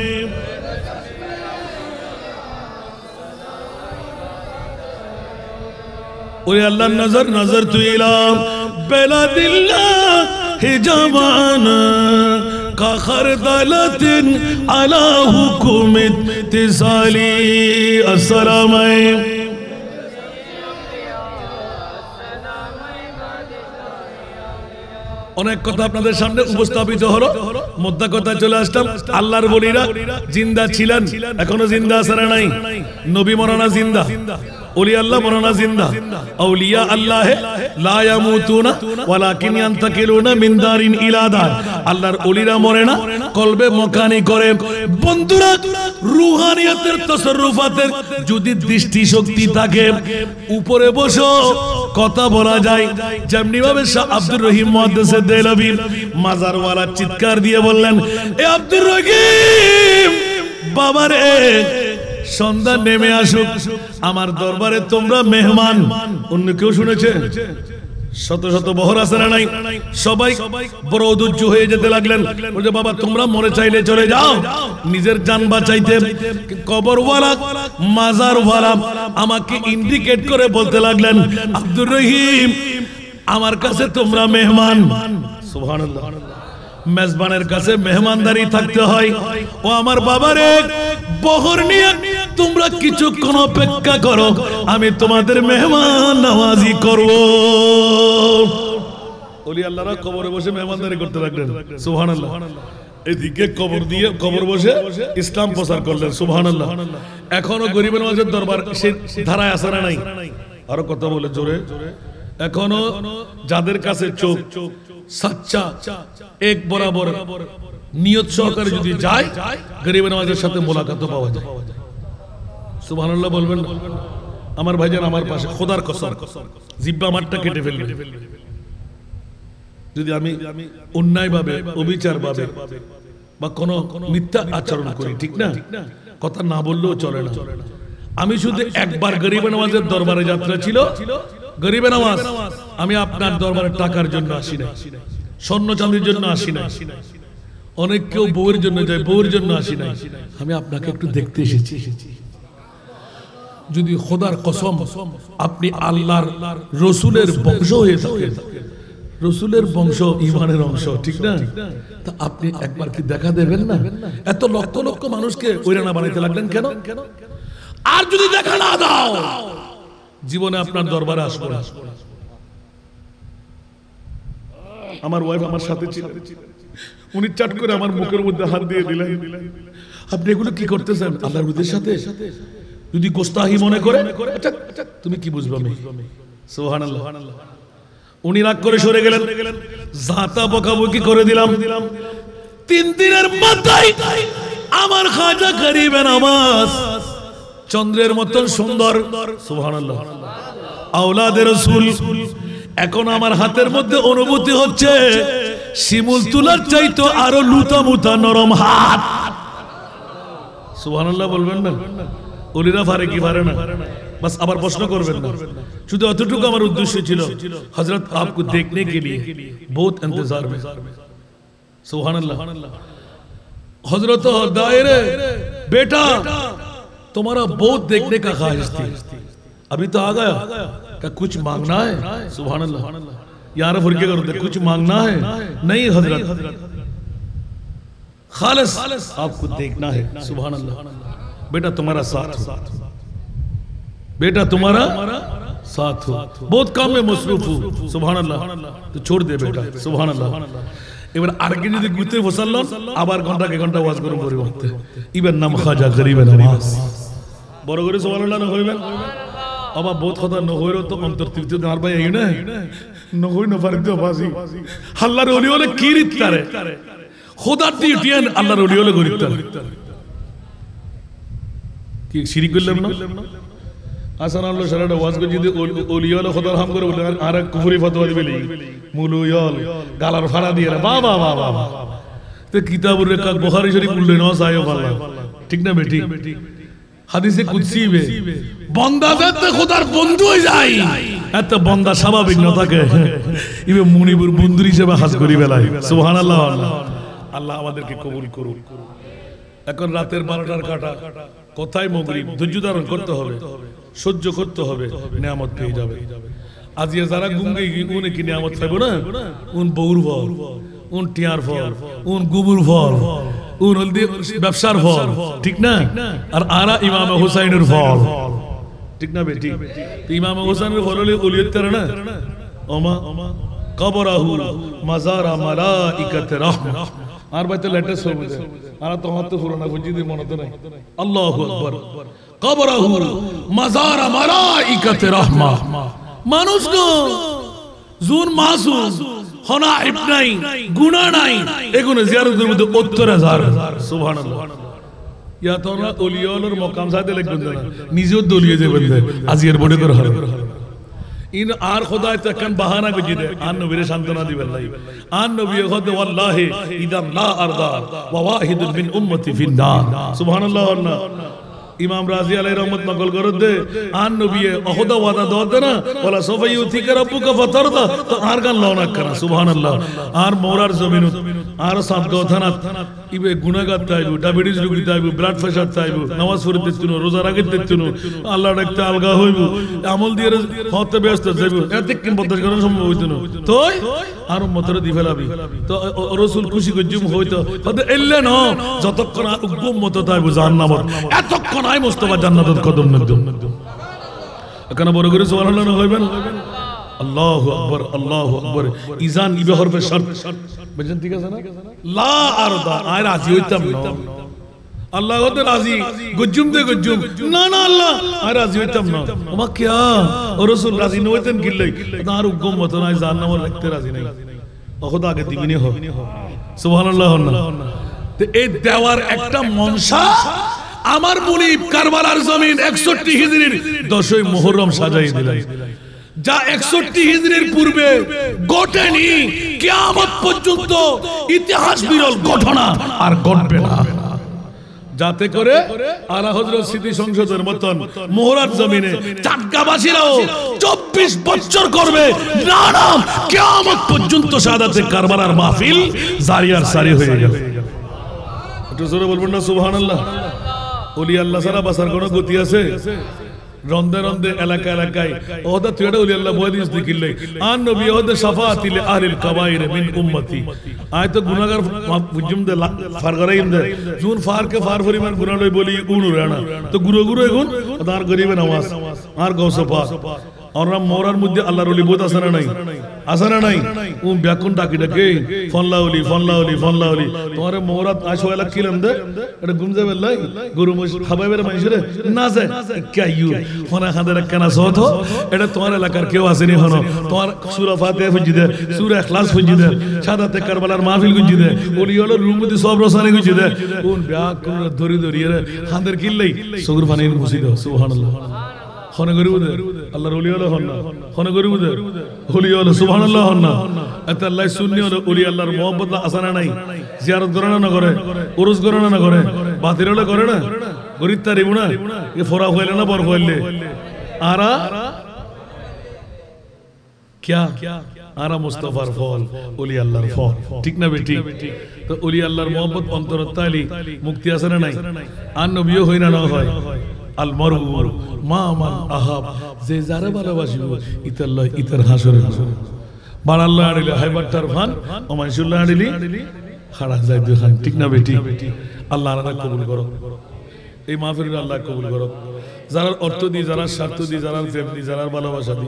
ওরে আল্লাহর নজর নজর তুই ইলাম বেলাদিল্লাহ হিজাবানা কাখর দালাতিন আলা হুকুমিত তিসালি। আসসালামু আলাইকুম। অনেক কথা আপনাদের সামনে উপস্থাপিত হলো, মোদ্দা কথা চলে আসলাম। আল্লাহর ওলিরা জিন্দা ছিলেন, এখনো জিন্দা আছে না নাই? নবী মরানা জিন্দা, ওলি আল্লাহ মরানা জিন্দা। আউলিয়া আল্লাহ লা ইয়ামুতুনা ওয়ালাকিন ইয়ান্তাকিলুনা মিন দারিন ইলা দার। আল্লাহর ওলিরা মরে না, কলবে মকানি করে। বন্ধুরা, রুহানিয়াতের তাসাররুফাতের যদি দৃষ্টি শক্তি থাকে, উপরে বসো কথা বলা যায়। যেমনি ভাবে শাহ আব্দুর রহিম মুহাদ্দিস দেহলভী মাজারওয়ালা চিৎকার দিয়ে বললেন, এ আব্দুর রহিম বাবারে, সন্ধ্যা নেমে আসুক, আমার দরবারে তোমরা মেহমান। অন্য কেউ শুনেছে? শত শত বহর আছে না নাই? সবাই বড় উদ্যুজ্জ হয়ে যেতে লাগলেন, বলছে বাবা তোমরা মরে চাইলে চলে যাও, নিজের জান বাঁচাইতে। কবরওয়ালা মাজারওয়ালা আমাকে ইন্ডিকেট করে বলতে লাগলেন, আব্দুর রহিম আমার কাছে তোমরা মেহমান। সুবহানাল্লাহ। মেজবানের কাছে মেহমানদারি থাকতে হয়। ও আমার বাবারে, বহর নিয়ে তোমরা কিছুক্ষণ অপেক্ষা করো, আমি তোমাদের মেহমান নওয়াজি করব। ওলি আল্লাহরা কবরে বসে মেহমানদারি করতে লাগলেন। সুবহানাল্লাহ। এদিকে কবর দিয়ে কবর বসে ইসলাম প্রচার করলেন। সুবহানাল্লাহ। এখনো গরিবের মাঝে দরবার সে ধারায় আসে না নাই? আরো কথা বলে জোরে। এখনো যাদের কাছে চোখ সাচ্চা এক বরাবর নিয়ত সহকারে যদি যায় গরিব নওয়াজের সাথে মোলাকাত পাওয়া যায়। সুবহানাল্লাহ বলবেন না? আমার ভাইজান আমার পাশে, খোদার কসম জিহ্বা আমারটা কেটে ফেলবে যদি আমি অন্যায় ভাবে, অবিচার ভাবে বা কোনো মিথ্যা আচরণ করি, ঠিক না? কথা না বললেও চলে না। আমি শুধু একবার গরিব নওয়াজের দরবারে যাত্রা ছিল। গরিব নওয়াজ, আমি আপনার দরবারে টাকার জন্য আসি না, স্বর্ণ চাঁদির জন্য আসি না। অনেক কেউ বউয়ের জন্য যায়, বউয়ের জন্য আসি না। আমি আপনাকে একটু দেখতে এসেছি। যদি খোদার কসম আপনি আল্লাহর রসুলের বংশ হয়ে থাকেন, রসুলের বংশ ইমানের অংশ, ঠিক না? তা আপনি একবার কি দেখা দেবেন না? এত লক্ষ লক্ষ মানুষকে ওইরানা বানাইতে লাগলেন কেন? আর যদি দেখা না দাও, জীবনে আপনার দরবারে আসবো না। আমার ওয়াইফ আমার সাথে ছিল, উনি চাট করে আমার মুখের মধ্যে হাত দিয়ে দিলেন। আপনি এগুলো কি করতেছেন আল্লাহর রসুলের সাথে? যদি গোস্তাহি মনে করে, তুমি কি বুঝবে? সুবহানাল্লাহ। উনি রাগ করে সরে গেলেন, জাতা বকাবকি করে দিলাম। 3 দিনের মাথায় আমার খাজা গরিব নওয়াজ চন্দ্রের মতন সুন্দর, সুবহানাল্লাহ, আওলাদের রাসূল। এখন আমার হাতের মধ্যে অনুভূতি হচ্ছে শিমুল তুলার চাইতো আরো লুতা মুতা নরম হাত। সুবহানাল্লাহ বলবেন না? ওলিরা পারে কি পারে না? बस আবার প্রশ্ন করবেন না। শুধু এতটুকু আমার উদ্দেশ্য ছিল, হযরত आपको देखने के लिए बहुत इंतजार में। सुभान अल्लाह। हजरत दायरे बेटा तुम्हारा बहुत देखने का ख्वाहिश थी, अभी तो आ गया, क्या कुछ मांगना है? सुभान अल्लाह। यार फुरके करो, कुछ मांगना है? नहीं हजरत, खालिस आपको देखना है। सुभान अल्लाह। बेटा तुम्हारा साथ हो, बेटा तुम्हारा साथ हो, बहुत काम में मसरूफ हो। सुभान अल्लाह। तो छोड़ दे बेटा। सुभान अल्लाह। এবার আরেকদিন যদি গুতে বসালাম, আবার ঘন্টাকে ঘন্টা ওয়াজ করুন পরিবর্তে। ইবার নাম খাজা গরিব নওয়াজ। বড় করে সুবহানাল্লাহ না হইবেন? আবার বহুত কথা ন হইরো তো অন্তর তৃপ্তি দার ভাই এই না ন হই না পারে তো বাসি। আল্লাহর ওলি হলে কি রিতারে, খোদার ডিউটিয়ান আল্লাহর ওলি হলে গরিবতারে। কি শিরিক করলাম না? আসান আল্লাহ সারাটা ওয়াজ করে যদি ওলিয়াল খোদার হাম করে বলে আর কুফরি ফতোয়া দিবেলি মুলুয়াল গালার ফাড়া দিয়ে বাবা বাবা বাবা। তো কিতাবুর রেখা বুখারী শরীফ উল্লেখ না সাহেব আল্লাহ, ঠিক না বেটি? হাদিসে কুদসি বে বান্দা যাতে খোদার বন্ধু হয়ে যায়, এত বান্দা স্বাভাবিক না থাকে, ইবে মুনিবুর বন্ধু হিসেবে হাজ করি বেলায়। সুবহানাল্লাহ। আল্লাহ আমাদেরকে কবুল করুন। এখন রাতের 12টার কাটা, কোথায় মাগরিব, ধৈর্য ধারণ করতে হবে, সহ্য করতে হবে, নিয়ামত পেয়ে যাবে। আজ যারা গুঙ্গে উনি কি নিয়ামত পাইব না? উন বউর ফল, উন টিয়ার ফল, উন গুবুর ফল, উন হলদি ব্যবসার ফল, ঠিক না? আর আরা ইমাম হুসাইনের ফল, ঠিক না বেটি? ইমাম হুসাইনের ফল হলে ওলিয়তের না। ওমা কবরাহু মাজারা মালাইকাতে রাহমা। আর ভাই তো লেটেস্ট হবে, আর তো হাতে পুরোনা বুঝিয়ে মনে তো নাই। আল্লাহু আকবার। কবরাহু মাজারা মালাইকাতে রাহমা। মানুষ গো জুন মাসুম হনা ইবনাই গুনাহ নাই, এগুলো জিয়ারতের মধ্যে 70000। সুবহানাল্লাহ। ইয়া তো না ওলিয়ার মকাম সাথে লাগবেন না, নিজেও দলিয়ে যাবেন না, আজিয়ার বড় করে হবে। ইন আর খোদা তখন বাহানা গজি দে আন নবীর সান্তনা দিবেন লাই। আন নবী খোদ ওয়াল্লাহি ইদাম লা আরদা ওয়া ওয়াহিদ মিন উম্মতি ফিন নার। সুবহানাল্লাহ। ইমাম রাজি আলাইহির রহমত নকল করে দে আন নবী ওহদা ওয়াদা দে না ওয়ালা সাফা ইউতিকা রাব্বুকা ফাতারদা, তো আর গান লওনা করা। সুবহানাল্লাহ। আর মোরার জমিন আর সাত থানাত ইবে গুনাহগার তাইবু, ডায়াবেটিস রোগী তাইবু, ব্লাড প্রেসার তাইবু, নামাজ পড়তে তুনো, রোজা রাখতে তুনো, আল্লাহ ডাকতে আলগা হইবু, আমল দিয়ে হতে ব্যস্ত যাইবু, এতে কিন বদল করা সম্ভব হইতো না। তোই আর উম্মতরে দি ফেলাবি, তো রাসূল খুশি গজুম হইতো হতে এল্লে না যতক্ষণ আর উম্মত তাইবু জাহান্নামত, এতক্ষণ আই মুস্তাফা জান্নাতের কদম নদম। এখানে বড় করে সুবহানাল্লাহ হইবেন। আল্লাহু আকবার, আল্লাহু আকবার। ইজান ইবে হরফে শর্ত, বুঝেন? ঠিক আছে না? লা আরদা আয় রাজি হইতাম না, আল্লাহ ওতে রাজি গজুম দে গজুম না না আল্লাহ আয় রাজি হইতাম না। ওমা কিয়া ও রাসূল রাজি নইতেন কিল্লাই, আর উম্মত নাই জাহান্নামে লাগতে রাজি নাই। অখদ আগে দিবিনি হোক সুবহানাল্লাহ না তো এই দেওয়ার একটা মনসা আমার মুনিব কারবালার জমিন 61 হিজরির 10ই মুহররম সাজাই দিলেন যা 61 হিজরির পূর্বে ঘটেনি কিয়ামত পর্যন্ত ইতিহাস বিরল ঘটনা আর ঘটবে না যাতে করে আলা হযরত স্মৃতি সংসদের মতন মোহরার জমিনে চাটকাবাসীরাও 24 বছর করবে না না কিয়ামত পর্যন্ত শাহাদাতে কারবালার মাহফিল জারি আর সারি হয়ে যাবে একটু জোরে বলবেন না সুবহানাল্লাহ ওলি আল্লাহ সারা বাসার কোনো গতি আছে রন্দে রন্দে এলাকা এলাকায় ওদা তুইটা ওলি আল্লাহ বয় দিস দিকিলে আন নবী ওদা শাফাআত লি আহলিল কাবাইর মিন উম্মতি আয় তো গুনাহগার বুজুম দে ফারগরাইম দে জুন ফার কে ফার ফরিমান গুনাহ লই বলি উন রানা তো গুরু গুরু এগুন তার গরিবে নামাজ আর গৌসে পাক আমরা মোরার মধ্যে আল্লাহর ওলি বহুত আসানা নাই ব্যাকুন ডাকি ডাকে ফনলাউলি তোমারে মোরাত আশওয়ালা কিলাম দে এটা গুমজে বেলাই গুরু মুশ খাবাইবের মানুষরে না যায় কাইয়ু ফনা খাদের কেনা সত এটা তোমার এলাকার কেউ আসেনি হনো তোমার সূরা ফাতিহা ফুজি দে সূরা ইখলাস ফুজি দে শাহাদাতে কারবালার মাহফিল গুজি দে ওলি হলো রুম মধ্যে সব রসানি গুজি দে কোন ব্যাকুন ধরি রে খাদের কিল্লাই সগুর পানি মুছি দাও সুবহানাল্লাহ খনে গরিব দে আল্লাহর ওলি হলো হন না খনে গরিব দে ওলি হলো সুবহানাল্লাহ হন না এত আল্লাহ সুন্নি হলো ওলি আল্লাহর মোহব্বত আসানা নাই জিয়ারত করে না করে উরুস করে না করে বাতিল হলে করে না গরিব তারিব না এ ফোরা হইলে না বর হইলে আরা क्या आरा मुस्तफार फल ओली अल्लाहर फल ठीक ना बेटी तो ओली अल्लाहर मोहब्बत अंतरत ताली मुक्ति आसना নাই আর নবীও হই না না হয় আল মারু মা মান আহাব যে যারা ভালোবাসিব ইতাল্লাহ ইতার হাসরে বানাল্লাহ আড়িলে হাইবাটার ফান ও মানসুল্লাহ আড়িলি খাড়া যায় দুখান ঠিক না বেটি আল্লাহ আল্লাহ কবুল করো এই মাহফিল আল্লাহ কবুল করো যারা অর্থ দি যারা স্বার্থ দি যারা প্রেম দি যারা ভালোবাসা দি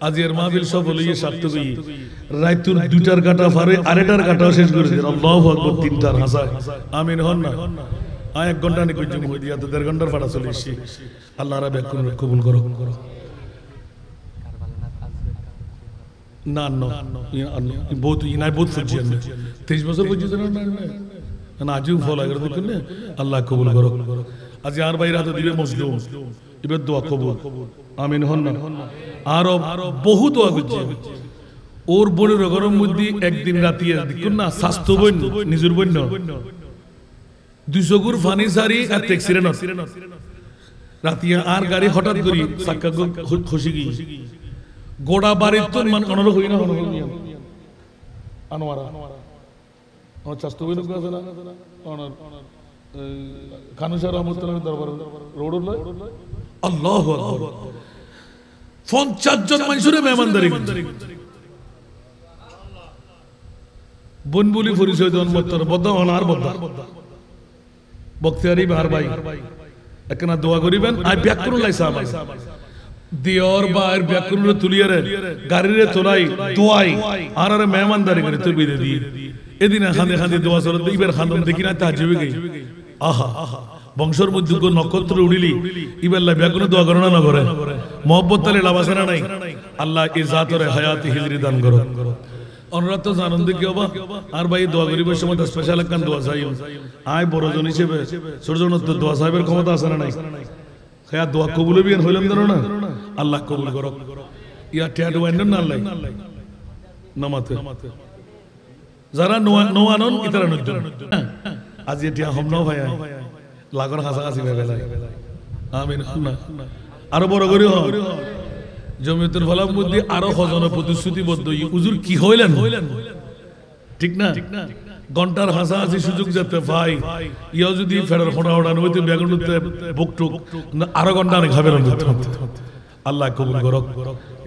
আজকের মাহফিল সব হলিয়ে স্বার্থ দি রাইতুর দুইটার কাটা ফারে আরেটার কাটাও শেষ করে দিন আল্লাহু আকবার তিনটার হাসায় আমিন হন না আয় 1 ঘন্টা নিকো জুম হই দিয়া তো 1.5 ঘন্টার ফাড়া চলে এসেছি আল্লাহ রাব্বুল আলামিন কবুল করো না না বহুত ইনাই বহুত ফুজিয়েন 23 বছর ফুজিয়েন না না আজও ফল আগে দেখুন না আল্লাহ কবুল করো আজ আর বাইরা তো দিবে মজলুম ইবাদ দোয়া কবুল আমিন হন না আর বহু দোয়া করছে ওর বড়ের গরম মধ্যে একদিন রাতে দেখুন না স্বাস্থ্য বইন নিজের বইন 200 গুর ফানি সারি আর ট্যাক্সিরে না রাতে আর গাড়ি হঠাৎ করি সাক্কা খুশি গই গোড়া বাড়ির তো মান অনর হই না আনোয়ারা ও স্বাস্থ্য বইন আছে না অনর খানুশা রহমতুল্লাহ দরবার রোড আল্লাহু আকবার 50 জন মানুষের মেহমানদারি বনবুলি পরিচয় দেন মত্তর বদা অনার বদা বক্তিয়ারি ভার ভাই একনা দোয়া করিবেন আই ব্যাকরণ লাই সাহাবা দিওর বাইর ব্যাকরণ তুলিয়ারে গাড়িরে তোলাই দোয়াই আর আর মেহমানদারি করে তুই বিদে দি এদিন খান্দে খান্দে দোয়া চলত ইবার খান্দন দেখি না তাজিবে গই আহা বংশের মধ্যে কোন নক্ষত্র উড়িলি ইবাল্লাহ ব্যাকরণ দোয়া করে না করে মোহব্বত তালে লাভাসানা নাই আল্লাহ ইজাত রে হায়াত হিজরি দান করো অনুরাত তো আনন্দ কি হবা আর ভাই দোয়া করিবার সময় স্পেশাল একখান দোয়া চাইও আয় বড়জন হিসেবে ছোটজন তো দোয়া সাহেবের ক্ষমতা আছে না নাই খেয়া দোয়া কবুল বিয়ান হইলাম জানো না আল্লাহ কবুল করো ইয়া টিয়াডু আইন না আল্লাহ নামাতে যারা নোয়ানন ইতারা নদ্দ আজ এটিয়া হম নাও ভাই লাগর কাছাকাছি বেলায় আমিন না আরো বড় করি হ জমিয়তুল ফালাহ মধ্যে আরো খজনা প্রতিশ্রুতিবদ্ধ হুজুর কি হইলেন ঠিক না ঘন্টার হাসাহাসি সুযোগ যাতে ভাই ইয়া যদি ফেরার ফোড়া ওড়ান হইতে বেগুনতে বুকটুক আরো ঘন্টা আনে খাবে না আল্লাহ কবুল করক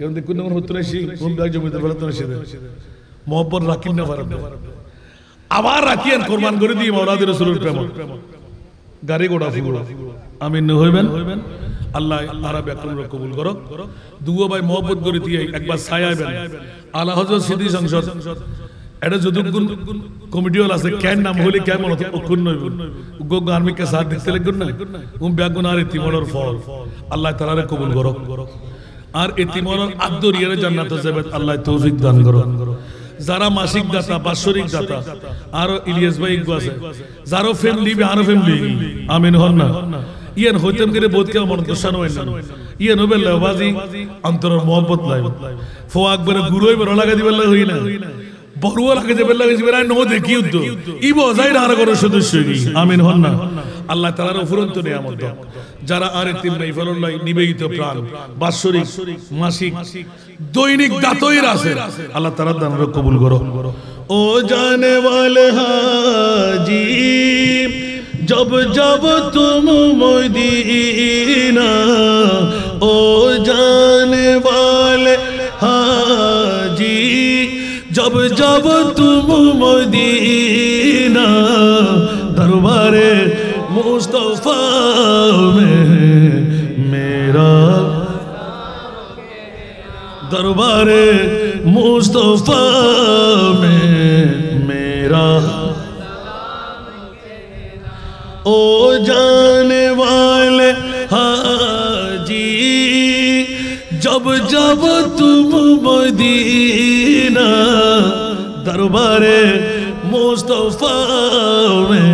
এখন দেখুন আমার হতে রাখি কোন ব্যাগ জমিয়তুল ফালাহ তো এসে মোহব্বত রাখিন না পারেন আবার রাখিয়েন কোরবান করে দিয়ে মাওলানা রাসূলের প্রেম গাড়ি গোড়া ফুল আমিন হইবেন আল্লাহ আরব আকরাম কবুল করক দুও ভাই মোহব্বত করে দিয়ে একবার ছায়াইবেন আলা হযরত সিদ্ধি সংসদ এটা যদুগুণ কমিটি হল আছে কেন নাম হলি কেমন হতো অক্ষুণ নইব গো গার্মিক কে সাথ দেখতে লাগুন না ব্যাগুন আর ইতিমর ফল আল্লাহ তাআলা কবুল করক আর ইতিমর আদরিয়ার জান্নাতে যাবে আল্লাহ তৌফিক দান করো যারা মাসিক দাতা বাৎসরিক দাতা আরো ইলিয়াস ভাই আছে যারা ফ্যামিলি আরো ফ্যামিলি আমিন হন না ইয়ান হইতেন করে বহুত কেউ মন দোষানো হয় না ইয়ান হবে বাজি অন্তরের মোহব্বত লাই ফো আকবরে গুরুই বড় লাগা দিবেন হই না বড়ুয়া লাগে যে বেলা গেছি বেরাই নো দেখি উদ্দ ইবো যাইরা আর করে সদস্য কি আমিন হন না আল্লাহ তাআলার উপরন্ত নিয়ামত যারা আরে তিন নাই ফলল্লাহ নিবেদিত প্রাণ বাৎসরিক মাসিক দৈনিক দাতইর আছে আল্লাহ তাআলা দান কবুল করো ও জানে ওয়ালে হাজি जब जब तुम मदीना ओ जाने वाले हाजी जब जब तुम मदीना दरबारे मुस्तफा में मेरा दरबारे मुस्तफा में मेरा ओ जाने वाले हाजी जब जब तुम मदीना दरबारे मुस्तफा में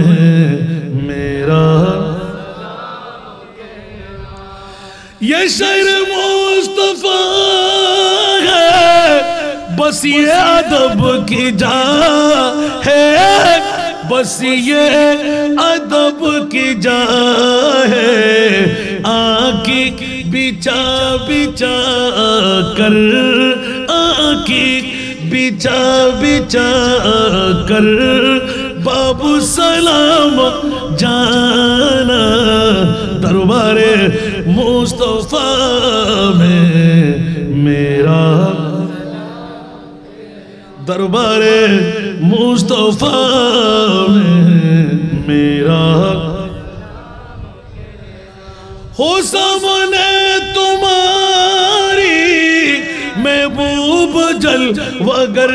मेरा ये शहर मुस्तफा है बस ये अदब की जा है बस ये अदब की जा है आँखी बिचा बिचा कर आँखी बिचा बिचा कर बाबू सलाम जाना दरबारे मुस्तफा में मेरा दरबारे मुस्तफा में मेरा हो सामने तुम्हारी महबूब जल वगर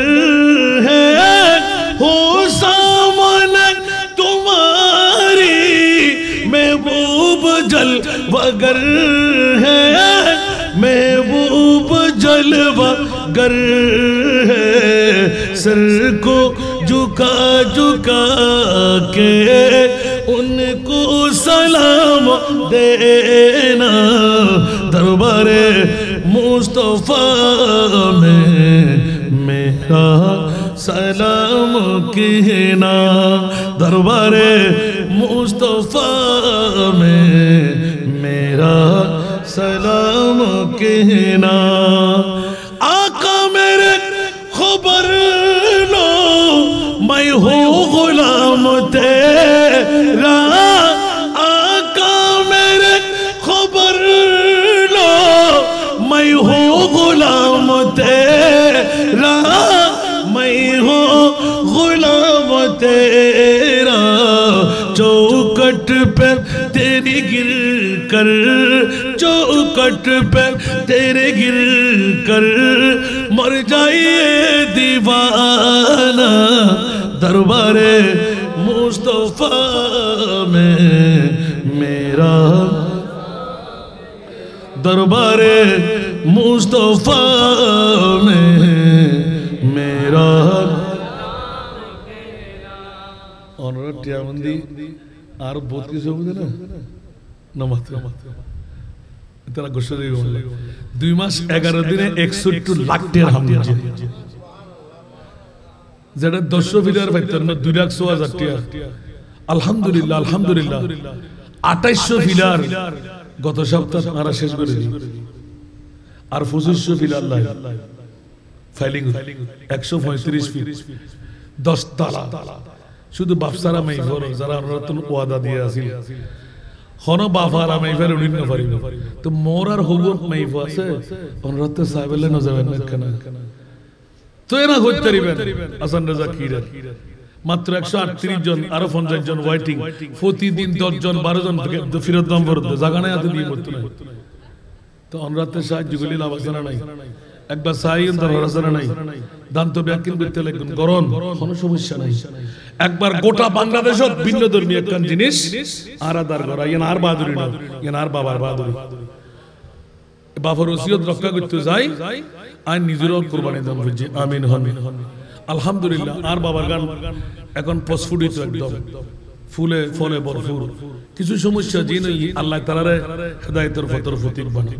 है हो सामने तुम्हारी महबूब जल वगर है महबूब जल वगर है सर को झुका झुका के उनको सलाम देना दरबारे मुस्तफा में मेरा सलाम कहना दरबारे मुस्तफा में मेरा सलाम कहना आका मेरे खबर लो मैं हूँ गुलाम तेरा आका मेरे खबर लो मैं हूँ गुलाम तेरा मैं हूँ गुलाम तेरा चौकट पे तेरी गिर कर चौकट पे तेरे गिर कर मर जाइए दीवाना दरबारे मुस्तफा में मेरा दरबारे मुस्तफा में मेरा অনর টিয়ামন্দি আর বহুত কিছু হবে না নমাতে তারা ঘোষণা দিয়ে বলল 2 মাস 11 দিনে 61 লাখ টাকা হামদি যেটা 10 ফিলার পাইতেন না 2 লাখ 100 হাজার টাকা আলহামদুলিল্লাহ আলহামদুলিল্লাহ 2800 ফিলার গত সপ্তাহ আমরা শেষ করে দিই আর 2500 ফিলার লাই ফাইলিং 135 ফিট 10 তালা শুধু বাপসারা মাইফর যারা নতুন ওয়াদা দিয়ে আসিল হন বাফারা মাইফার উড়িন না পারিব তো মোর আর হুবুর মাইফ আছে অনুরত সাহেবলে ন যাবেন না কেন তো এরা হইতে পারিবেন হাসান রাজা কিরার মাত্র 138 জন আর 50 জন ওয়েটিং প্রতিদিন 10 জন 12 জন ফিরত দাম করতে জায়গা নাই আতে দিয়ে করতে নাই তো অনুরত সাহেব যুগলি লাভ আছে না নাই একবার সাইন দর রাজনা নাই দান্ত ব্যাকিন করতে লাগবেন গরম কোনো সমস্যা নাই একবার গোটা বাংলাদেশত ভিন্ন ধর্মীয় একখান জিনিস আরাদার করা ইয়ান আর বাহাদুরি না ইয়ান আর বাবার বাহাদুরি বাবার ওসিয়ত রক্ষা করতে যাই আর নিজেরও কুরবানি দান করছে আমিন হন আলহামদুলিল্লাহ। আর বাবার গান এখন প্রস্ফুটিত একদম, ফুলে ফলে ভরপুর। কিছু সমস্যা যিনি আল্লাহ তাআলারে হেদায়েতের ফতর ফতিক বানান।